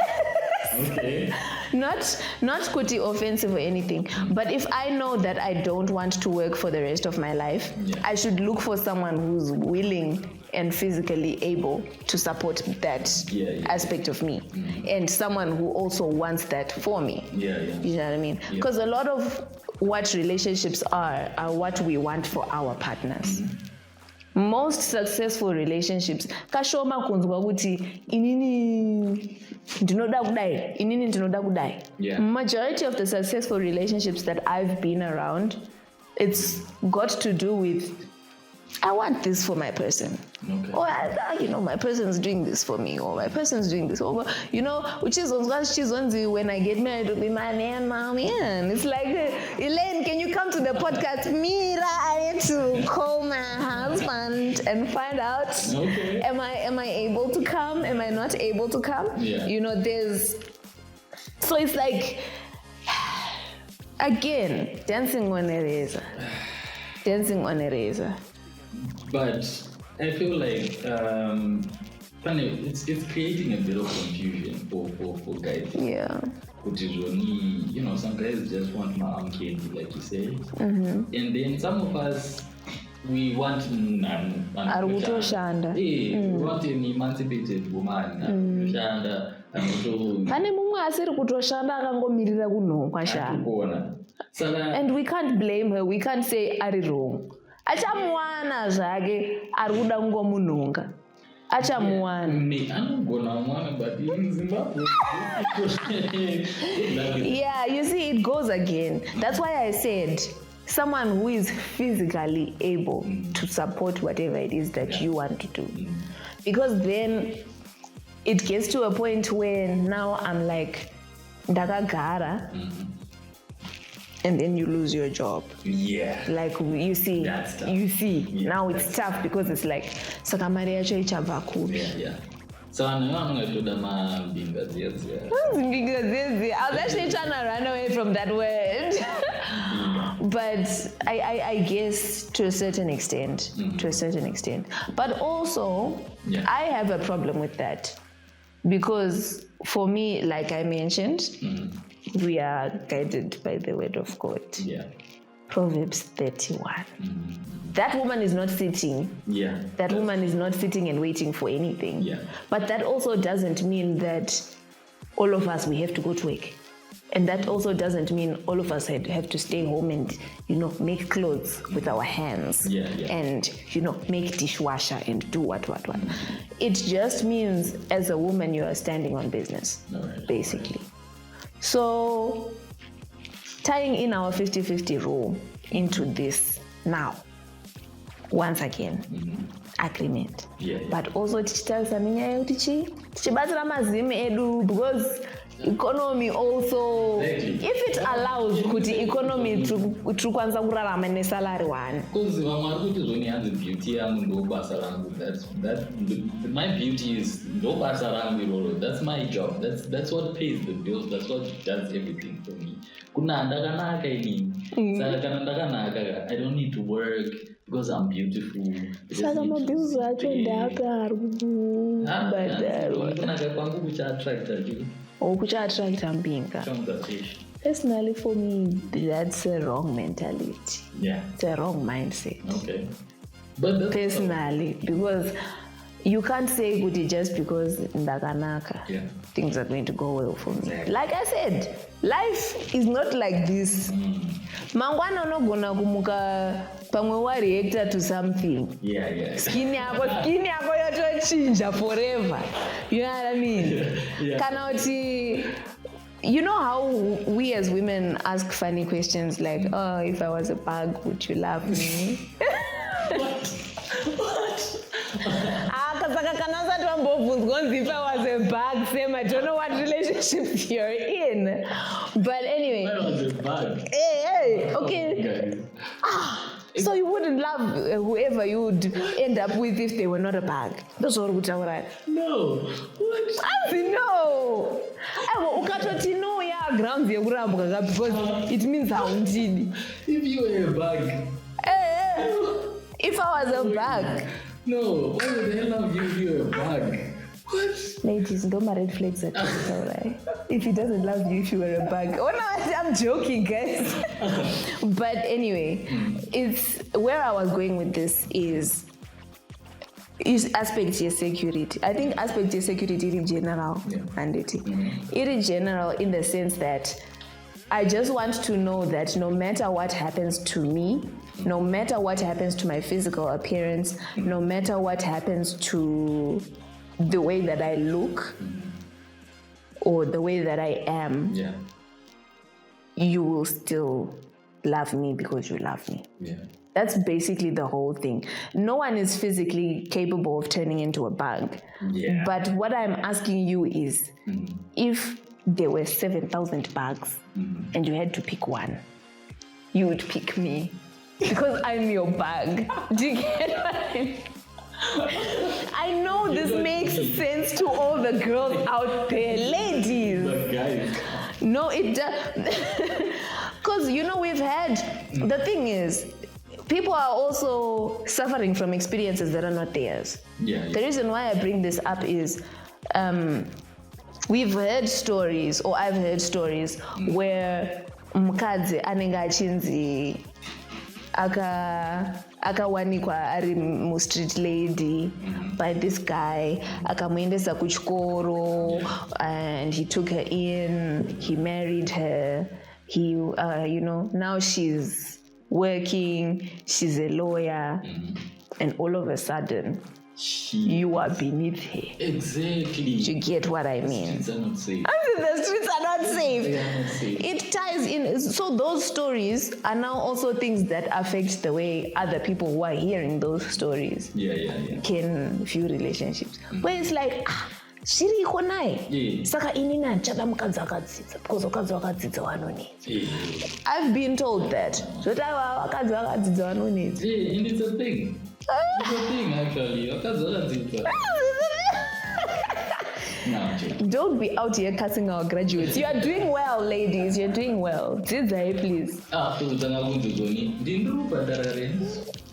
Okay. Not kuti offensive or anything, but if I know that I don't want to work for the rest of my life, I should look for someone who's willing and physically able to support that aspect of me, and someone who also wants that for me. You know what I mean? Because a lot of what relationships are what we want for our partners. Most successful relationships kashoma kunzwa kuti inini ndinoda kudai, inini ndinoda kudai. Majority of the successful relationships that I've been around, it's got to do with I want this for my person. Or my person's doing this for me, or my person's doing this. Or which is when I get married, it'll be my man, man. It's like, Elaine, can you come to the podcast? Mira, I need to call my husband and find out. Am I able to come? Am I not able to come? So it's like, again, dancing on a razor. But I feel like it's creating a bit of confusion for guys. Which is only, some guys just want my own kid, like you say. And then some of us, we want we want an emancipated woman. And we can't blame her. We can't say ari wrong. Achamuana zvake ari kuda kungomunhunga. Achamuana. But in Zimbabwe. Yeah, you see, it goes again. That's why I said someone who is physically able to support whatever it is that you want to do. Because then it gets to a point where now I'm like, ndakagara. And then you lose your job. Like you see, now it's tough because it's like sakamari yacho ichabva kupi. So I was actually trying to run away from that word. But I guess to a certain extent. But also, I have a problem with that. Because for me, like I mentioned, we are guided by the word of God. Proverbs 31. That woman is not sitting. That woman is not sitting and waiting for anything. But that also doesn't mean that all of us, we have to go to work. And that also doesn't mean all of us have to stay home and, make clothes with our hands. And, make dishwasher and do what. It just means as a woman, you are standing on business, basically. So, tying in our 50-50 rule into this now, once again, agreement. But also, tichibatsira mazimu edu, because economy also, if it allows kuti economy tukwanza kurarama nesalary one. Because beauty my beauty is no basa rangu. That's my job. That's what pays the bills. That's what does everything for me. I don't need to work because I'm beautiful. Personally, for me, that's a wrong mentality. It's a wrong mindset. But personally, because you can't say good just because ndakanaka things are going to go well for me. Exactly. Like I said, life is not like this. Mangwana unogona kumuka pamwe wa reactor to something. Skin yako yotochinja forever. You know what I mean? Kana uti, you know how we as women ask funny questions like, oh, if I was a bug, would you love me? If I was a bug, Sam, I don't know what relationship you're in. But anyway. I was a bug. Hey, okay. So you wouldn't love whoever you would end up with if they were not a bug. That's all good, right? No. What? No. Grounds because it means how did. If you were a bug. If I was a bug. No. Why would the hell give you a bug? What? Ladies, don't my red flags at all, right? If he doesn't love you, if you were a bug. Oh no, I'm joking, guys. But anyway, it's where I was going with this is is aspect of security. I think aspect of security is general, and it is general in the sense that I just want to know that no matter what happens to me, no matter what happens to my physical appearance, no matter what happens to the way that I look or the way that I am, you will still love me because you love me. That's basically the whole thing. No one is physically capable of turning into a bug. But what I'm asking you is, if there were 7,000 bugs and you had to pick one, you would pick me because I'm your bug. Do you get what I mean? I know this makes sense to all the girls out there, ladies. No, it does. Because, we've had, the thing is, people are also suffering from experiences that are not theirs. The reason why I bring this up is we've heard stories, or I've heard stories, where mukadzi anenge achinzi akawanikwa ari street lady by this guy, akamuendesa kuchikoro, and he took her in, he married her, he now she's working, she's a lawyer, and all of a sudden you are beneath her. Exactly. You get what I mean? The streets are not safe. The streets are not safe. They are not safe. It ties in. So those stories are now also things that affect the way other people who are hearing those stories can view relationships. Where it's like, shiriko naye. Saka inini anchada mukadzi akadzidza because wakadzi wakadzidza vanonetsa. I've been told that. Zvoti wakadzi wakadzidza vanonetsa. And it's a thing. It's a thing, actually. Wakadzi wakadzidza. Don't be out here cussing our graduates. You are doing well, ladies. You're doing well. Dzidzai, please.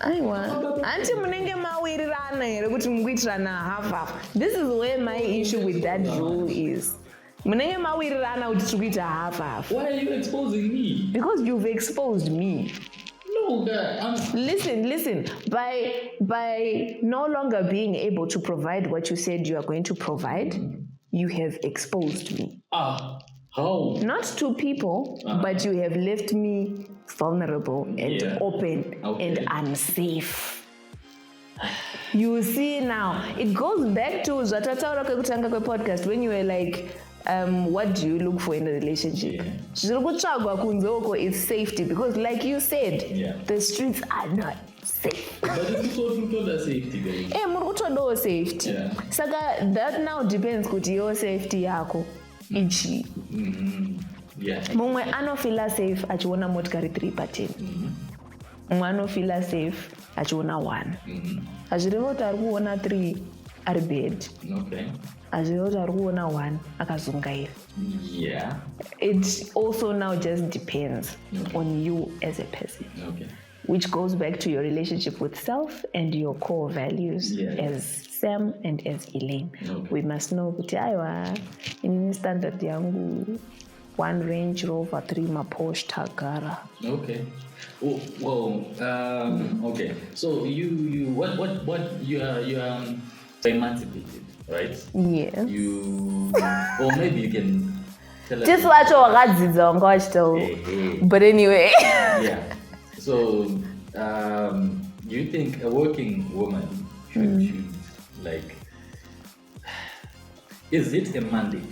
Aiwa. Anti munenge mawirirana here kuti mukuitirana half. This is where my issue with that rule is. Munenge mawirirana kuti tikuita half. Why are you exposing me? Because you've exposed me. No, God. Listen. By no longer being able to provide what you said you are going to provide, you have exposed me. How? Not to people, but you have left me vulnerable and open and unsafe. You see now, it goes back to Zatataura Kekutanga podcast when you were like, what do you look for in a relationship? It's safety, because like you said, the streets are not safe. But it's also to safety, baby. Safety. Saka that now depends kuti your safety yako ichi. Mumwe anofila safe achiona motikari 3 pa 10. Mumwe anofila safe achiona 1. Azvirevo kuti ari kuona 3 ari bed. Azvirevo kuti ari kuona 1 akazungaira. It also now just depends on you as a person. Which goes back to your relationship with self and your core values as Sam and as Elaine. We must know kuti aiwa in standard yangu 1 Range Rover, 3 Porsche Tagara. Okay. Okay. So you what you are emancipated, right? Yes. Or maybe you can tell us. Just watch your wakadzidza wanga wachitaura. But anyway. So you think a working woman should like, is it a mandate?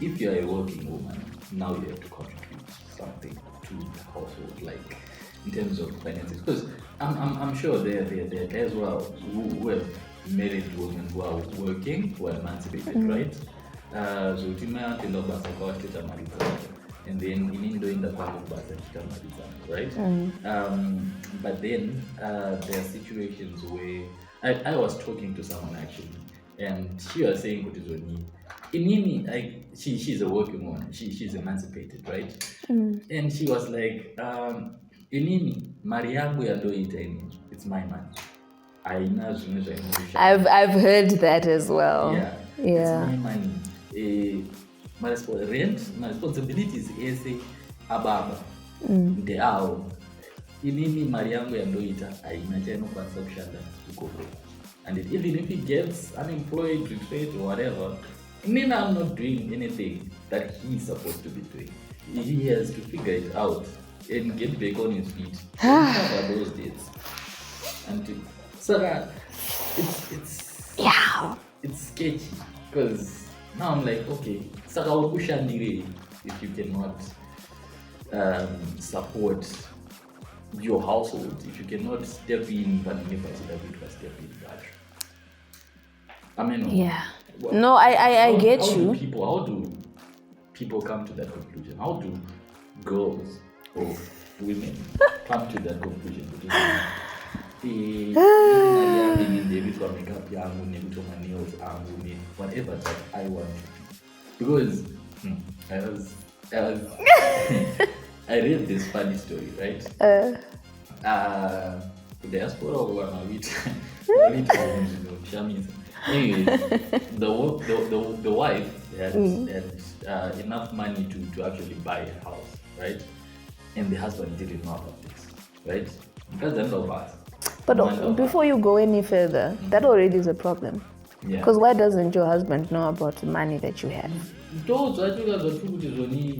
If you are a working woman, now you have to contribute something to the household, like in terms of finances. Because I'm sure there are as well who have married women who are working, who are emancipated, right? So and then in the right? But then there are situations where I was talking to someone actually, and she was saying Inini, she's a working woman, she's emancipated, right? And she was like, Inini, Mariangu yadoita, it's my money. I've heard that as well. It's my money. My responsibilities is ababa. The hour. Inini Mariangu yadoita, aina cheno kwanza kushanda ukoko. And even if he gets unemployed, retreat, or whatever, then I'm not doing anything that he's supposed to be doing. He has to figure it out and get back on his feet and cover those debts. And so that it's sketchy because now I'm like, okay, Saka if you cannot support your household, if you cannot step in, step in. I mean, yeah. No, I get you. How do people come to that conclusion? How do girls or women come to that conclusion? Whatever that I want to do. Because I was I read this funny story, right? Diaspora anyway, the wife had enough money to actually buy a house, right? And the husband didn't know about this, right? Because then of us. But before you go any further, that already is a problem. Because why doesn't your husband know about the money that you have?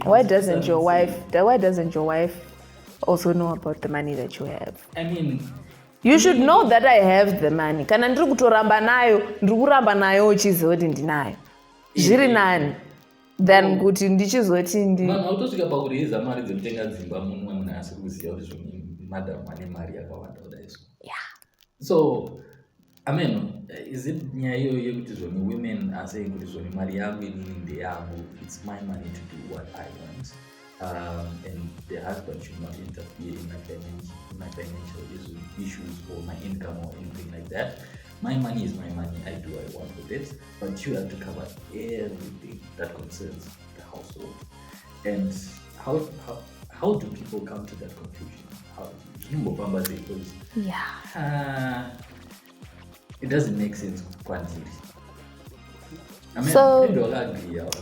Why doesn't your wife also know about the money that you have? I mean, you should know that I have the money. Kana ndiri kutoramba nayo uchizoti ndinayo. Zviri nani than kuti ndichizoti ndi. Vanhu autosvika pakureza mari dzekutenga dzimba munhu asi kuziva kuti zvoni madam ane mari yakawanda kudai so. Yeah. So I mean, is it nyaya iyoyo yekuti zvoni women are saying kuti zvoni mari yangu inini ndeyangu, it's my money to do what I want. And the husband should not interfere in my financial issues or my income or anything like that. My money is my money. I do what I want with it, but you have to cover everything that concerns the household. And how do people come to that conclusion? Because it doesn't make sense quantity. I mean, so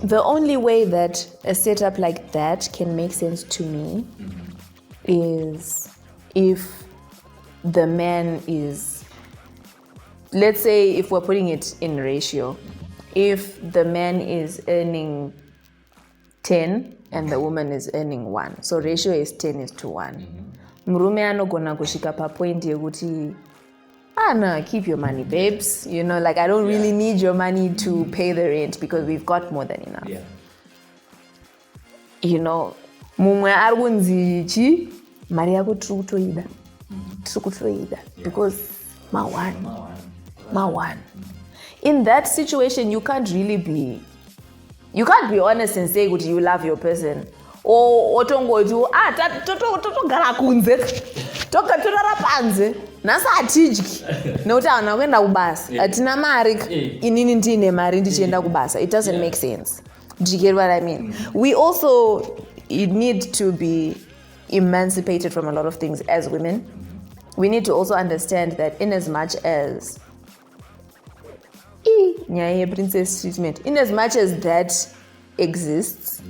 the only way that a setup like that can make sense to me is if the man is, let's say if we're putting it in ratio, if the man is earning 10 and the woman is earning 1, so ratio is 10:1. Murume anogona kusvika papoint yekuti no, keep your money, babes. You know, like I don't really need your money to pay the rent because we've got more than enough. Yeah. You know, mumwe arunzi chi mari yako tiri kutoida because ma one. In that situation, you can't be honest and say that you love your person. Or otongoti totogara kunze torara panze nhasi hatidyi nekuti vanhu vakuenda kubasa hatina mari inini ndiine mari ndichienda kubasa. It doesn't make sense. Do you get what I mean? We also need to be emancipated from a lot of things as women. We need to also understand that in as much as princess treatment, in as much as that exists,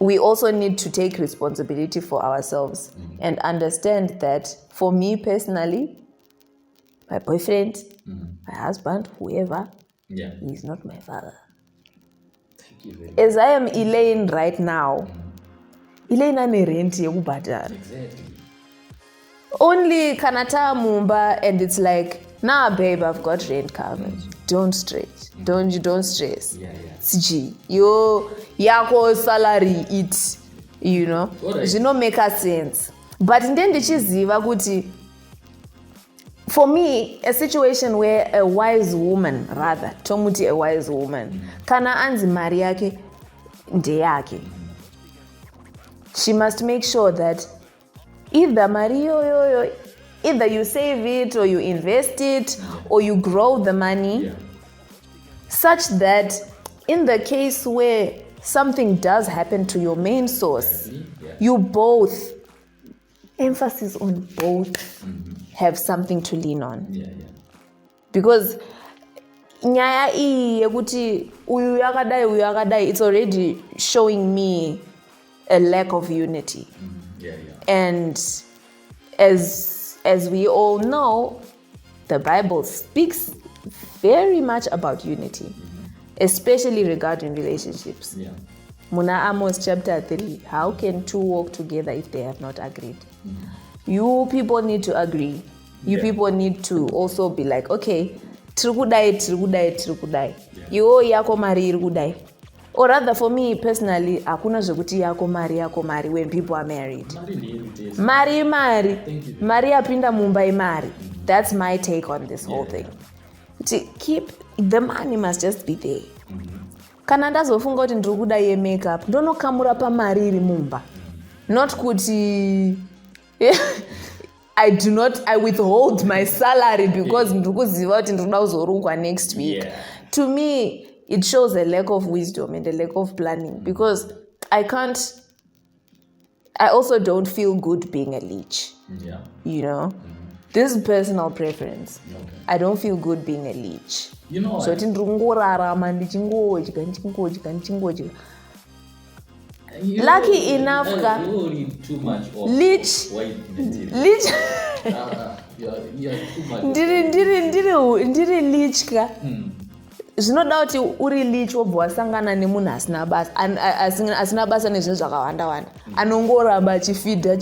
we also need to take responsibility for ourselves and understand that for me personally, my boyfriend, my husband, whoever, he is not my father. Thank you very much. As I am Elaine right now, Elaine ane rent yekubhadhara. Exactly. Only kanata mumba and it's like, nah babe, I've got rent covered. Don't stress. Don't stress. CG. Yo yako salary it, you know. Zvino make sense. But then ndichiziva kuti for me, a situation where a wise woman, tomuti a wise woman, kana anzi mari yake ndeyake. She must make sure that either Mario, either you save it or you invest it or you grow the money such that in the case where something does happen to your main source, you both, emphasis on both, have something to lean on. Because nyaya iyi yekuti uyu yakadai, it's already showing me a lack of unity. And as we all know, the Bible speaks very much about unity, especially regarding relationships. Yeah. Muna Amos chapter 3, how can two walk together if they have not agreed? You people need to agree. You people need to also be like, okay, tirikudai. Iwo yako mari irikudai. Or rather, for me personally, hakuna zvekuti yako mari when people are married. Mari yapinda mumbai mari. That's my take on this whole thing. To keep the money must just be there. Kana ndazofunga kuti ndiri kuda yemakeup ndonokamura pamari iri mumba. Not kuti I withhold my salary because ndiri kuziva kuti ndiri kuda kuzorungwa next week. To me, it shows a lack of wisdom and a lack of planning because I also don't feel good being a leech. Yeah. You know? This is personal preference. Okay. I don't feel good being a leech. You know so ndingorarama ndichingodya. Lucky enough ka you need too much of leech. Leech. You're too much. Ndiri leech ka. Zvinoda kuti uri leech wobva wasangana nemunhu asina basa nezvinhu zvakawanda anongoramba achifidha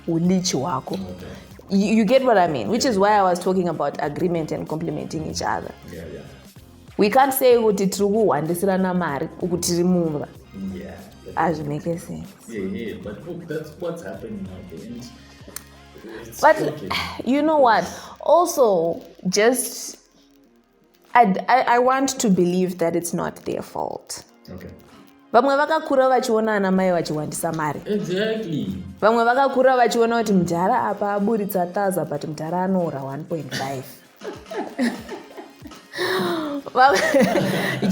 uleech hwako. Okay. You get what I mean, which is why I was talking about agreement and complementing each other. Yeah. We can't say kuti tiri kuhwandisirana mari uku tiri mumba. Make sense. Yeah, but look, that's what's happening now. But you know what? Also, just I want to believe that it's not their fault. Okay. Vamwe vakakura vachiona ana mai vachihwandisa mari. Exactly. Vamwe vakakura vachiona kuti mudhara apa aburitsa 1000 but mudhara anoora 1.5.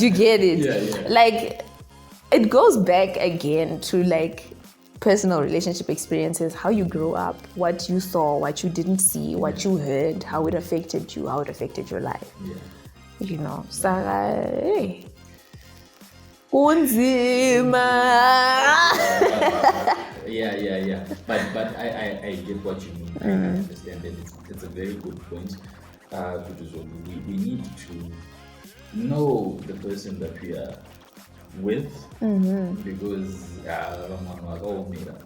You get it? Yeah. Like, it goes back again to like personal relationship experiences, how you grew up, what you saw, what you didn't see, what you heard, how it affected you, how it affected your life. Yeah. You know, so hey. Unzima. Yeah. But I get what you mean. I understand that it's a very good point. We need to know the person that we are with, because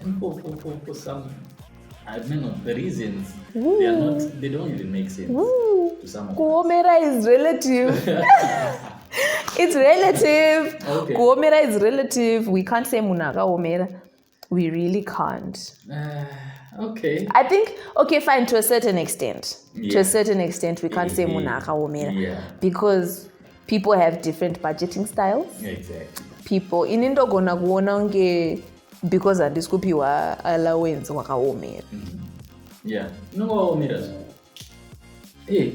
and for some, I mean, the reasons they don't even make sense to some of us. Kuomera is relative. It's relative. Okay. Kuomera is relative. We can't say munaka omera. We really can't. Okay. I think, okay, fine, to a certain extent. Yeah. To a certain extent, we can't say munaka omera. Yeah. Because people have different budgeting styles. Exactly. People, inindogona kuona unge because handisi kupiwa allowance wakaomera. Yeah. No omera. Hey.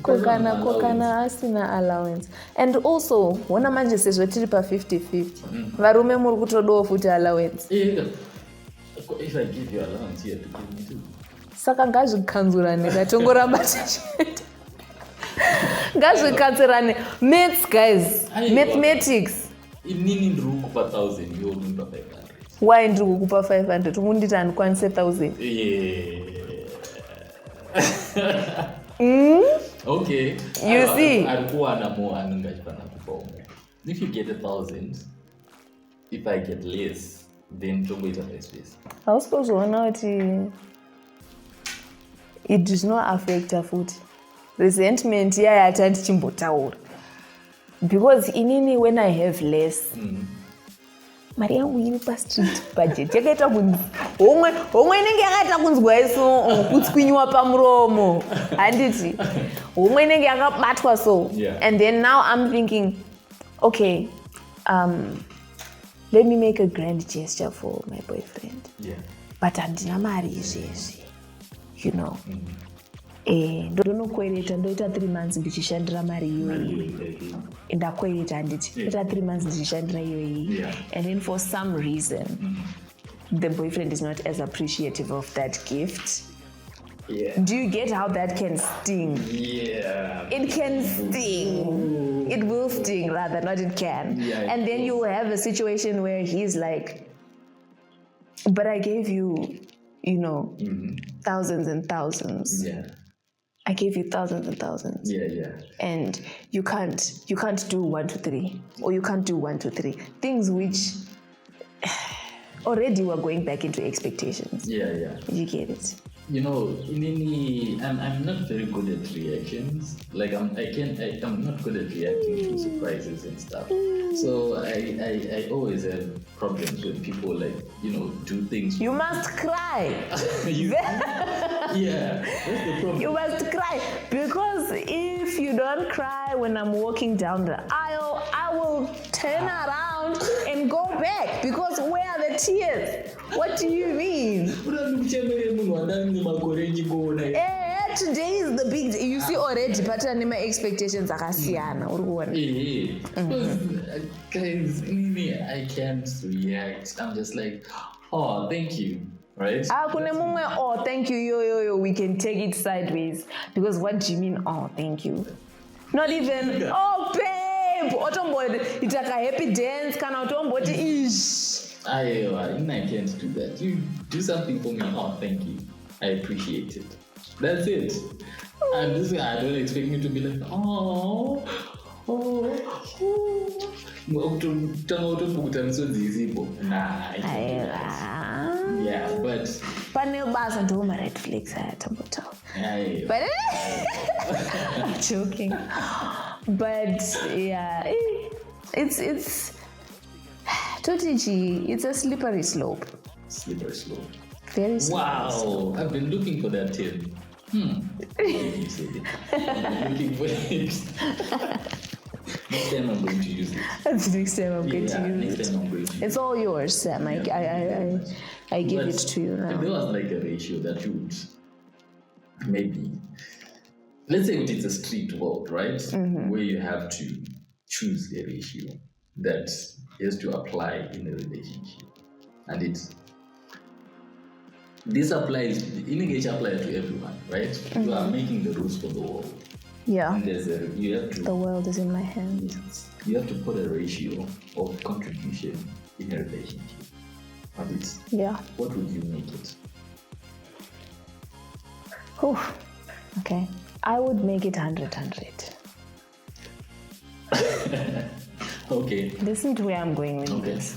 Kokana asina allowance. And also, wona manje sezvo tiri pa 50-50. Varume muri kutodawo futi allowance. If I give you allowance, you have to give me too. Saka ngazvikanzurane katongoramba tichienda. Ngazvikanzurane. Maths, guys. Mathematics. Inini ndiri kukupa 1000, iwe unonipa 500. Why ndiri kukupa 500? Umunditi andikwanise 1000. Yeah. Okay. You see? If you get 1,000, if I get less, then don't wait at space. I was supposed to know it does not affect her foot. Resentment here at chimbotaur. Because inini when I have less, Maria will pass street budget. Yakaita kunzi. Omwe inenge yakaita kunzwa iso kutskwinywa pamuromo. Handiti. Omwe inenge yakabatwa so. Yeah. And then now I'm thinking, okay, let me make a grand gesture for my boyfriend. Yeah. But handina mari izvezvi. You know. Ndonokwereta ndoita 3 months ndichishandira mari iyoyi. Ndakwereta handiti. Ndoita 3 months ndichishandira iyoyi. And then for some reason, the boyfriend is not as appreciative of that gift. Yeah. Do you get how that can sting? Yeah. It can sting. It will sting rather, not it can. Yeah, and then you will have a situation where he's like, but I gave you, thousands and thousands. Yeah. I gave you thousands and thousands. Yeah. And you can't do 1, 2, 3, or you can't do 1, 2, 3. Things which already we're going back into expectations. Yeah. You get it? You know, I'm not very good at reactions. Like I'm not good at reacting to surprises and stuff. So I always have problems when people do things. You must cry. Yeah, that's the problem. You must cry, because if you don't cry when I'm walking down the aisle, I will turn around and go back, because where are the tears? What do you mean? Today is the big day. You see already, but my expectations are kasiyana. Guys, I can't react. I'm just like, oh, thank you. Right? Oh, thank you, yo, we can take it sideways. Because what do you mean, oh, thank you? Not even, oh, babe, it's like a happy dance, ish. I can't do that. You do something for me, oh, thank you. I appreciate it. That's it. I don't expect you to be like, nah, yeah, but red flags, but I'm joking. But yeah, it's totally, it's a slippery slope. Very slippery. Wow, I've been looking for that tip. I'm looking for it. Next time I'm going to use it. Next time I'm going to use it. It's all yours, Sam. I give it to you now. If there was like a ratio that you would maybe, let's say it's a street world, right? Mm-hmm. Where you have to choose a ratio that has to apply in a relationship. And this applies, English applies to everyone, right? Mm-hmm. You are making the rules for the world. Yeah. And the world is in my hands. Yes. You have to put a ratio of contribution in a relationship. What would you make it? Oh, okay. I would make it 100-100. Okay. Listen to where I'm going with this.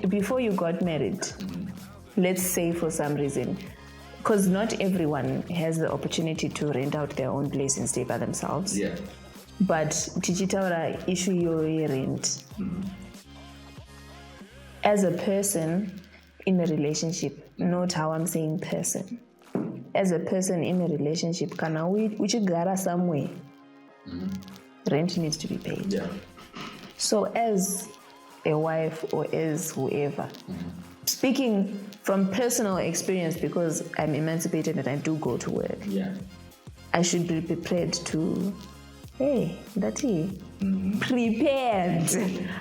Before you got married, let's say for some reason, because not everyone has the opportunity to rent out their own place and stay by themselves. Yeah. But tichitaura issue your rent. As a person in a relationship, note how I'm saying person. As a person in a relationship, kana uchigara somewhere, rent needs to be paid. Yeah. So as a wife or as whoever, speaking from personal experience, because I'm emancipated and I do go to work, I should be prepared to, prepared.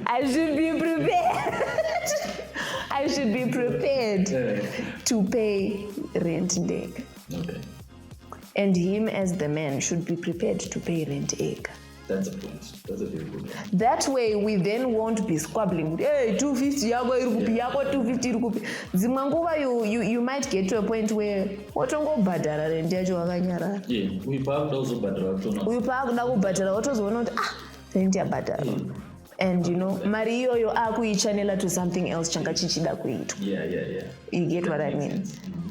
I should be prepared. I should be prepared to pay rent egg. Okay. And him as the man should be prepared to pay rent egg. That's a point. That's a very good point. That way we then won't be squabbling. Hey, 250 yako irukupi, yako 250 irukupi. Zimanguva you might get to a point where watongo badara rent yacho wakanyarara. Yeah, we parked also badara. We parked now badara watonzo rent ya badara. And mari iyoyo akuichanela to something else changa chichida kuitwa. Yeah. You get what I mean?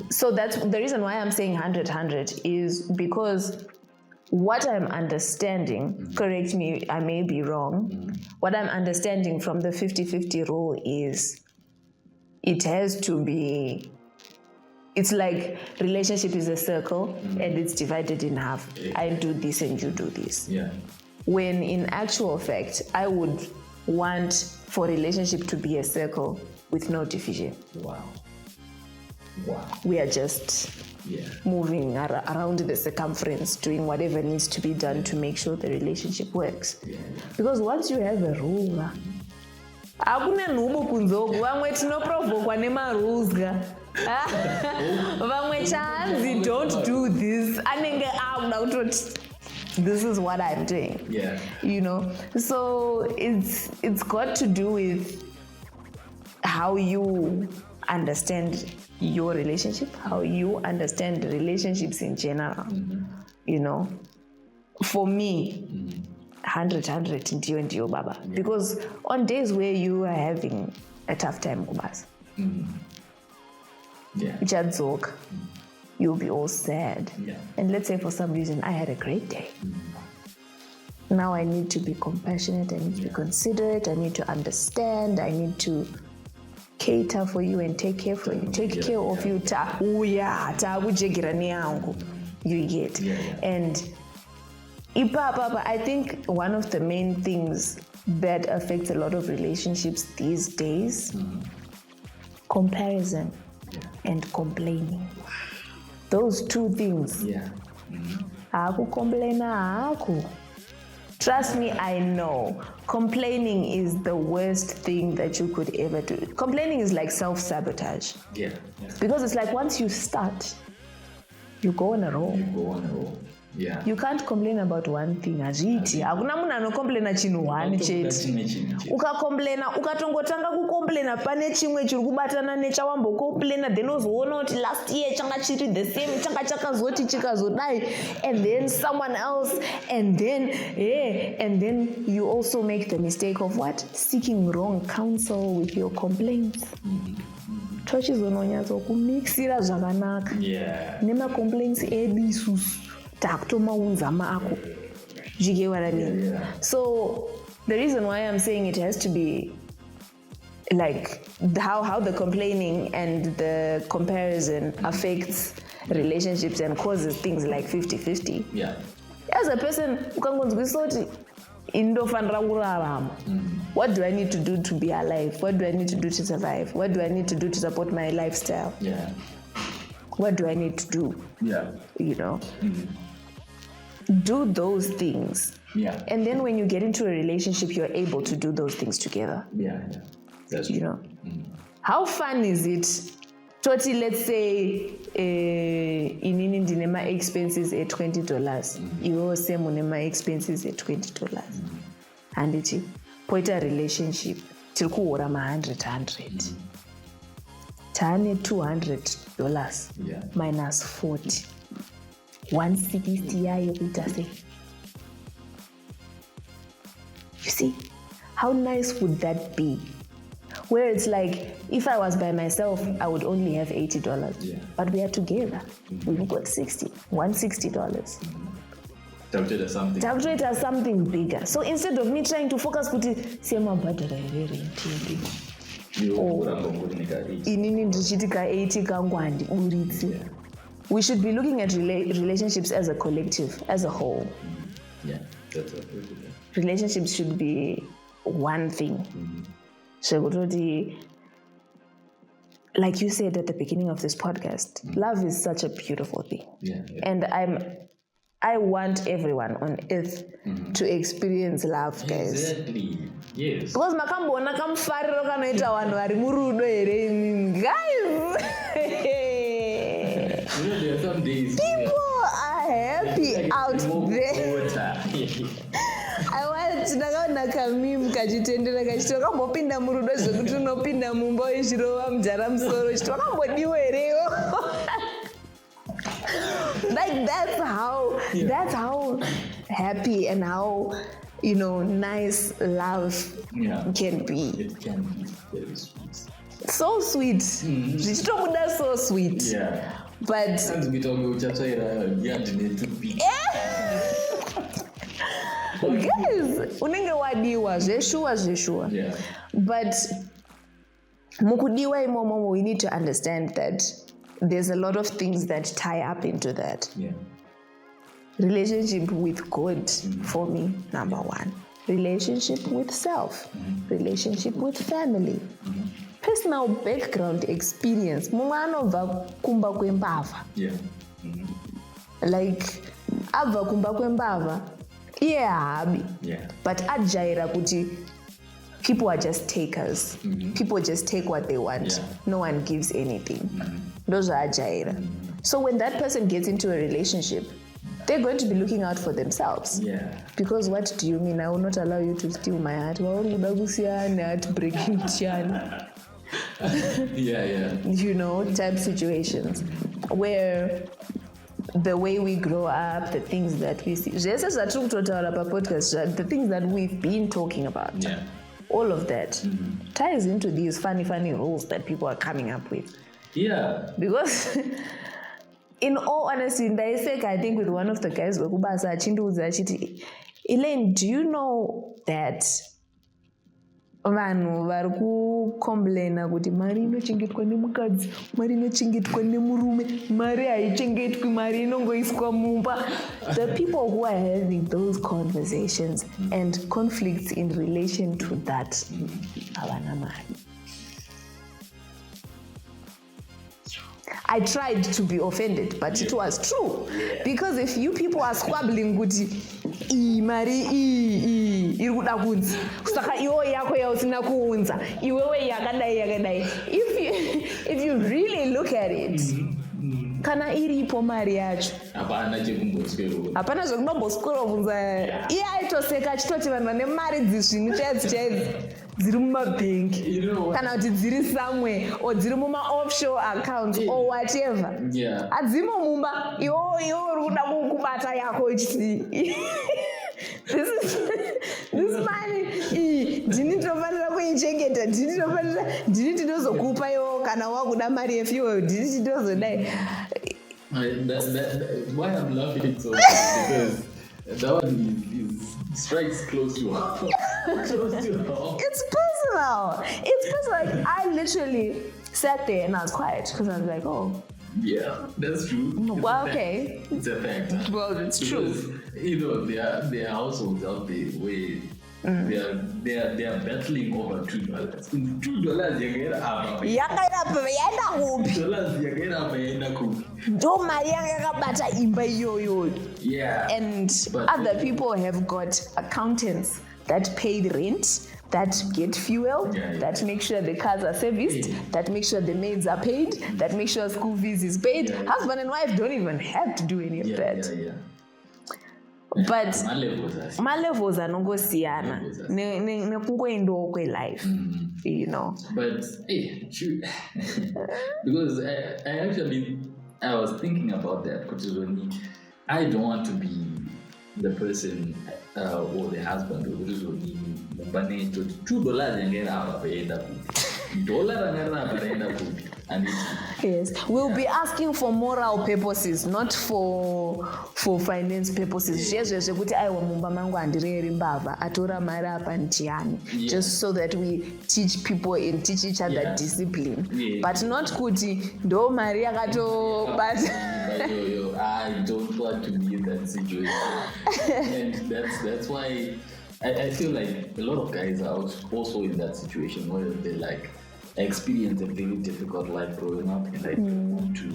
So that's the reason why I'm saying 100-100 is because what I'm understanding, correct me, I may be wrong, what I'm understanding from the 50-50 rule is it has to be, it's like relationship is a circle and it's divided in half. I do this and you do this. Yeah. When in actual fact, I would want for relationship to be a circle with no division. Wow. We are just moving around the circumference, doing whatever needs to be done to make sure the relationship works. Because once you have a rule, akuna nhubu kunzoku vamwe tinoprovokwa nemarules ga vamwe chanzi don't do this anenge akuda kutoti this is what I'm doing. So it's got to do with how you understand your relationship, how you understand relationships in general. You know, for me, 100 ndiyo baba. Because on days where you are having a tough time, you'll be all sad. And let's say for some reason I had a great day. Now I need to be compassionate, I need to be considerate, I need to understand, I need to cater for you and take care for you, take care of you. You get. And I think one of the main things that affects a lot of relationships these days, comparison and complaining. Those two things. Trust me, I know. Complaining is the worst thing that you could ever do. Complaining is like self-sabotage. Because it's like once you start, you go on a roll. You can't complain about one thing. Hakuna munhu anocomplaina chinhu one chete. Ukakomplaina, ukatongotanga kukomplaina pane chimwe chiri kubatana nechawambocomplaina, then uzoona kuti last year changa chiri the same, changa chakazoti chikazodai, and then someone else, and then you also make the mistake of what? Seeking wrong counsel with your complaints. Tochizononyatso kumixira zvakanaka. Nema-complaints edu isusu. You get what I mean? So the reason why I'm saying it has to be like how the complaining and the comparison affects relationships and causes things like 50-50. As a person, what do I need to do to be alive? What do I need to do to survive? What do I need to do to support my lifestyle? What do I need to do? You know? Do those things. And then when you get into a relationship, you're able to do those things together. That's you know. How fun is it? Toti, let's say inini ndinema expenses at $20. Iwo same unema expenses at $20. And it's poita relationship. Tilkuora ma 100. Tane $200 minus 40. 160 yayo say. You see, how nice would that be? Where it's like, if I was by myself, I would only have $80. But we are together. We've got $160. Calculate as something bigger. So instead of me trying to focus, we should be looking at relationships as a collective, as a whole. That's what relationships should be one thing. So, like you said at the beginning of this podcast, love is such a beautiful thing. And I want everyone on earth to experience love, guys. Exactly. Yes. Because makambona kamfariro kanoita vanhu vari murudo here, guys. There are some days people are happy out there. I want ndakaona kamim kachitendera kachiti wakambopinda murudo zvekuti unopinda mumba wechirova mujara musoro chiti wakambodiwa herewo. Like that's how happy and how nice love can be. It can be very sweet. So sweet. Zvichitobuda so sweet. But guys, unenge wadiwa zveshuwa. But mukudiwa imomo, we need to understand that there's a lot of things that tie up into that. Relationship with God, for me, number one. Relationship with self. Relationship with family. Personal background experience. Mumwe anobva kumba kwembavha. Like, abva kumba kwembavha, iye haabi. But ajaira kuti people are just takers. People just take what they want. No one gives anything. Those are ajaira. So when that person gets into a relationship, they're going to be looking out for themselves. Because what do you mean? I will not allow you to steal my heart. Well, heartbreaking. type situations where the way we grow up, the things that we see, the things that we've been talking about, all of that ties into these funny rules that people are coming up with. Yeah. Because in all honesty, I think with one of the guys, Elaine, do you know that vanhu vari kucomplaina kuti mari inochengetwa nemukadzi, mari inochengetwa nemurume, mari haichengetwi, mari inongoiswa mumba? The people who are having those conversations and conflicts in relation to that havana mari. I tried to be offended, but it was true. Because if you people are squabbling kuti mari iri kuda kunzi saka iwo yako yausina kuunza iwewe yakadai, if you really look at it, kana iripo mari yacho hapana zvekumboswera kunza iye aitoseka achitoti vanhu vane mari dzizvini chaidzi dziri mumabhengi kana kuti dziri somewhere or dziri muma-offshore accounts or whatever, hadzimo mumba. iwo uri kuda kubata yako ichiti this money ndini tinofanira kuichengeta, ndini tinozokupa iwo kana wakuda mari yefuel, ndini tinozodai. Why I'm laughing so much because that one strikes close to home. It's personal. Like I literally sat there and I was quiet because I was like, oh. Yeah, that's true. Well, okay. It's a fact. Well, it's true. There are households out there where they are battling over $2. $2 yakaenda apa yaenda kupi? $2 yakaenda apa yaenda kupi? Ndo mari yanga yakabata imba iyoyo. Yeah. And other people have got accountants that pay the rent, that get fuel, that make sure the cars are serviced, that make sure the maids are paid, that make sure school fees is paid. Husband and wife don't even have to do any of that. But my levels are nongosiyana nekungoendawo kwelife, But true. Because I was thinking about that because I don't want to be the person or the husband who is $2 and yes, we'll be asking for moral purposes, not for finance purposes. Just so that we teach people and teach each other discipline. But not kuti do Maria gato but I don't want to be in that situation. And that's why I feel like a lot of guys are also in that situation where they like experience a very difficult life growing up and I don't want to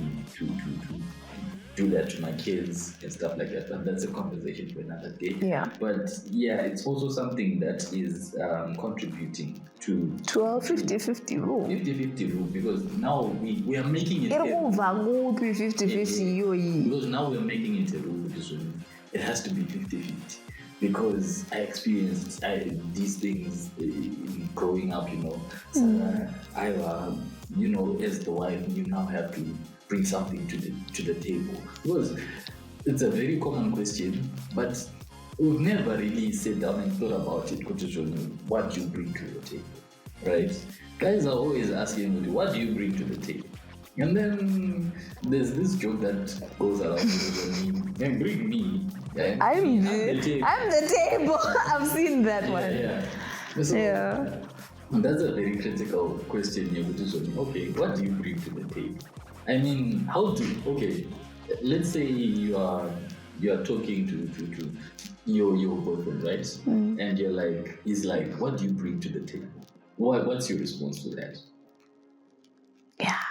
do that to my kids and stuff like that. But that's a conversation for another day. Yeah. But it's also something that is contributing to our 50-50 rule. 50-50 rule, because now we are making it 50-50 because now we're making it a rule. It has to be 50-50. Because I experienced these things growing up, So as the wife, you now have to bring something to the table. Because it's a very common question, but we've never really sat down and thought about it. What do you bring to the table, right? Guys are always asking, what do you bring to the table? And then there's this joke that goes around, and bring me. I'm the table. I've seen that one. Yeah. So, that's a very critical question. Okay, what do you bring to the table? I mean, let's say you are talking to your boyfriend, right? And he's like, what do you bring to the table? What's your response to that? Yeah.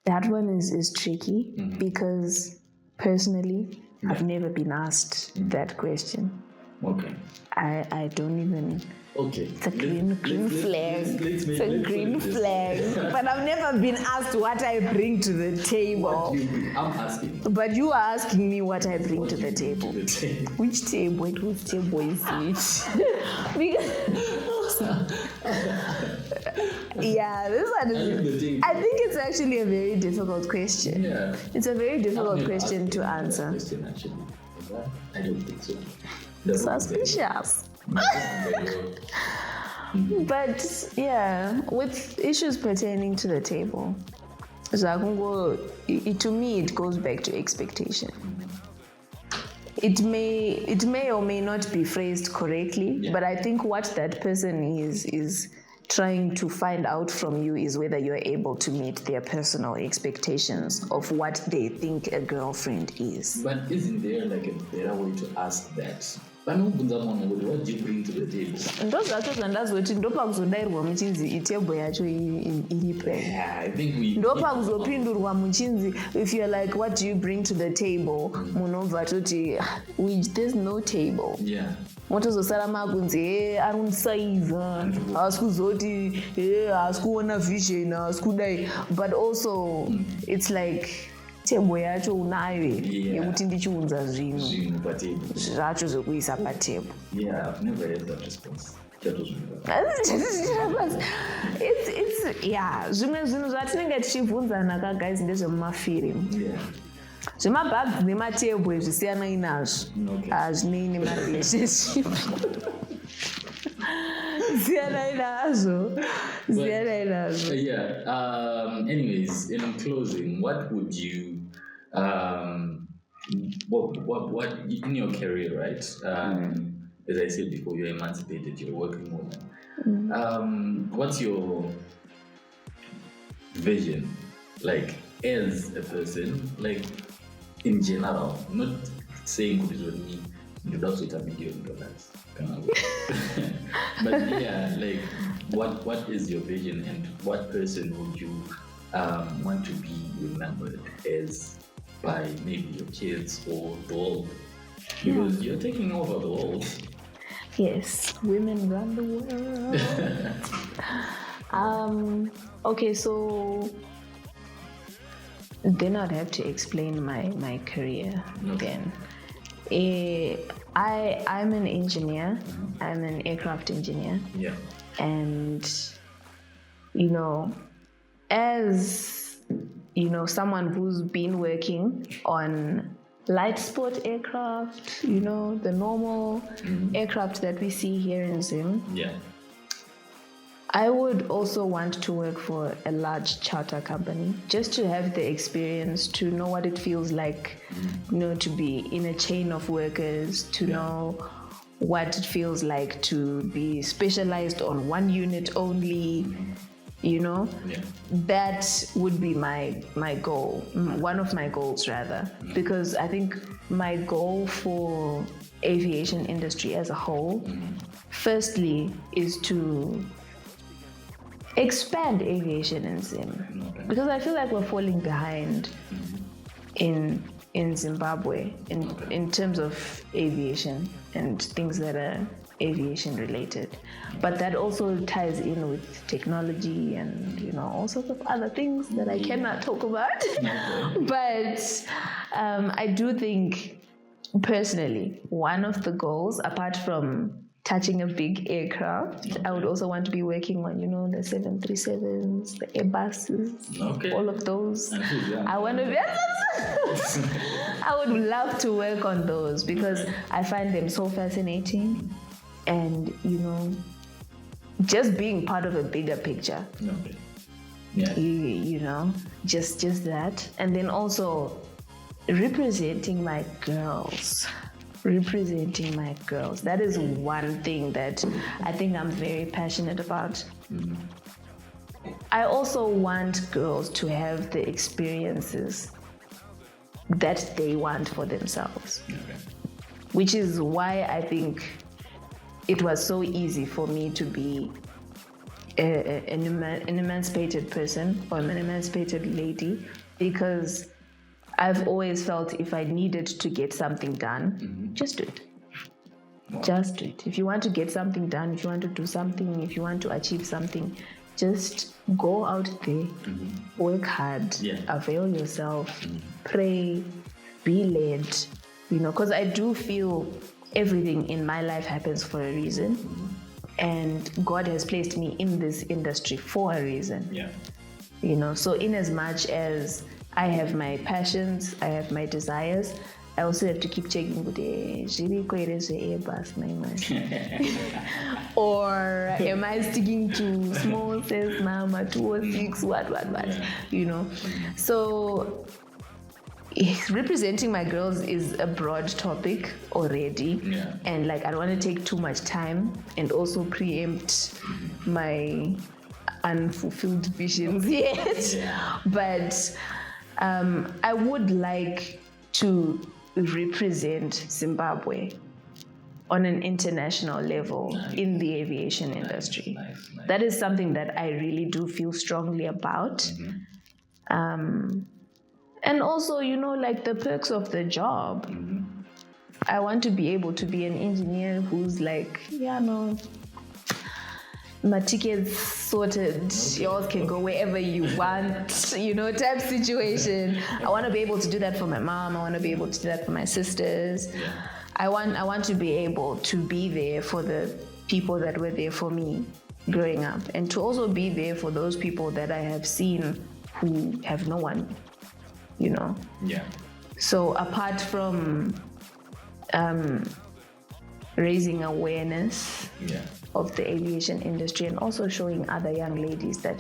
That one is tricky because personally, I've never been asked that question. Okay. I don't even. Okay. It's a green flag. It's a green flag. But I've never been asked what I bring to the table. What do you bring? I'm asking. But you are asking me what I bring to the table. Which table? Which table is it? Because Yeah, this one is. I think it's actually a very difficult question. Yeah. It's a very difficult question to answer. Question, actually. I don't think so. Suspicious. But yeah, with issues pertaining to the table, to me it goes back to expectation. It may or may not be phrased correctly, but I think what that person is trying to find out from you is whether you're able to meet their personal expectations of what they think a girlfriend is. But isn't there like a better way to ask that? What do you bring to the table? Ndozvacho zvandazoti ndopakuzodairwa muchinzi itebwe yacho iripo. Yeah, I think we. Ndopakuzopindurwa muchinzi if you're like what do you bring to the table munobva toti there's no table. Yeah. Motozosara makunzi ari kundisaiva haasi kuzoti haasi kuona vision haasi kudai, but also it's like tebwe yacho unayo yekuti ndichiunza zvinhu zvacho zvekuisa patebwe. Yeah, I've never heard that response. Zvimwe zvinhu zvatinenge tichibvunzana guys ndezvemumafirimu. Zvemabhags nematebwe zvisiyanai nazvo hazvinei nemarelationship. Ziyanai nazvo. Yeah. Anyways, in closing, what would you what in your career, right? As I said before, you're emancipated, you're a working woman. What's your vision, like as a person, like in general, not saying what is with me, that's what I'm doing, but yeah, like what is your vision and what person would you want to be remembered as by maybe your kids or the world? Because you're taking over the world. Yes, women run the world. Okay, so then I'd have to explain my career then. I'm an engineer. I'm an aircraft engineer. Yeah. And as someone who's been working on light sport aircraft, the normal aircraft that we see here in Zim. Yeah. I would also want to work for a large charter company, just to have the experience, to know what it feels like, to be in a chain of workers, to know what it feels like to be specialized on one unit only, That would be my goal, one of my goals rather, because I think my goal for aviation industry as a whole, firstly, is to expand aviation in Zim, because I feel like we're falling behind in Zimbabwe in terms of aviation and things that are aviation related, but that also ties in with technology and all sorts of other things that I cannot talk about. But I do think personally one of the goals, apart from touching a big aircraft, I would also want to be working on the 737s, the Airbuses, all of those. I want to be I would love to work on those because I find them so fascinating. And just being part of a bigger picture, just that, and then also representing my girls. That is one thing that I think I'm very passionate about. I also want girls to have the experiences that they want for themselves, which is why I think it was so easy for me to be an emancipated person or an emancipated lady, because I've always felt if I needed to get something done, just do it. Just do it. If you want to get something done, if you want to do something, if you want to achieve something, just go out there, work hard, avail yourself, pray, be led, because I do feel everything in my life happens for a reason. and God has placed me in this industry for a reason. Yeah. You know, so in as much as I have my passions, I have my desires, I also have to keep checking with the bus, my man. Or am I sticking to small sales number 206, what, Yeah. you know? So representing my girls is a broad topic already. Yeah. And like, I don't want to take too much time and also preempt my unfulfilled visions yet. Yeah. But I would like to represent Zimbabwe on an international level in the aviation industry. Nice. That is something that I really do feel strongly about. And also, you know, like the perks of the job. I want to be able to be an engineer who's like, yeah, no, my ticket's sorted, yours can go wherever you want, you know, type situation. I want to be able to do that for my mom. I want to be able to do that for my sisters. Yeah. I want to be able to be there for the people that were there for me growing up, and to also be there for those people that I have seen who have no one, you know. Yeah. So apart from raising awareness of the aviation industry and also showing other young ladies that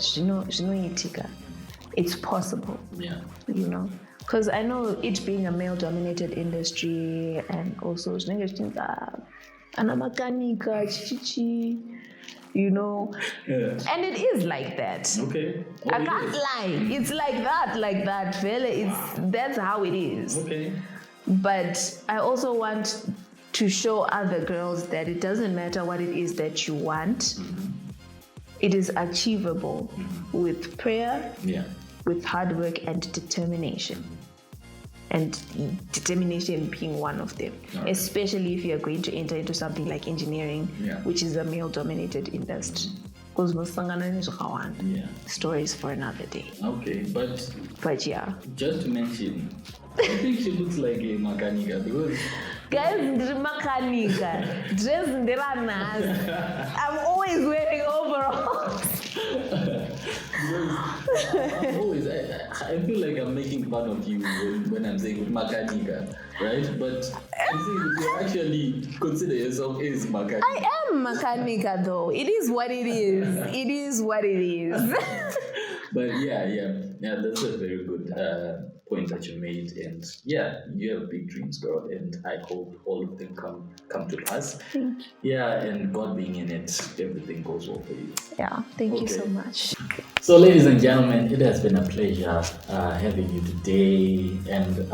it's possible. Yeah. You know, because I know it being a male-dominated industry, and also Manyika, you know, and it is like that. Okay. I can't lie. It's like that, fella. That's how it is. Okay. But I also want to show other girls that it doesn't matter what it is that you want. It is achievable with prayer, with hard work and determination. And determination being one of them, especially if you're going to enter into something like engineering, which is a male-dominated industry. Stories for another day. Okay, But yeah. Just to mention, I think she looks like a Manyika because Guys, Manyika, dress I'm always wearing overalls. I'm always, I feel like I'm making fun of you when I'm saying Manyika, right? But I think you actually consider yourself as Manyika. I am Manyika though. It is what it is. It is what it is. But yeah, that's a very good point that you made, and yeah, you have big dreams, girl, and I hope all of them come to pass. Thank you. Yeah, and God being in it, everything goes well for you. Yeah, thank you so much. So, ladies and gentlemen, it has been a pleasure having you today, and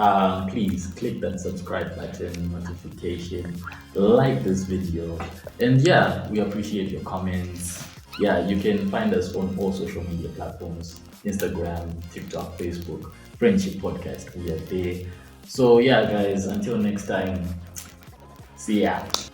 please click that subscribe button, notification, like this video, and yeah, we appreciate your comments. Yeah, you can find us on all social media platforms: Instagram, TikTok, Facebook, Friendship Podcast. We are there. So yeah, guys, until next time, see ya.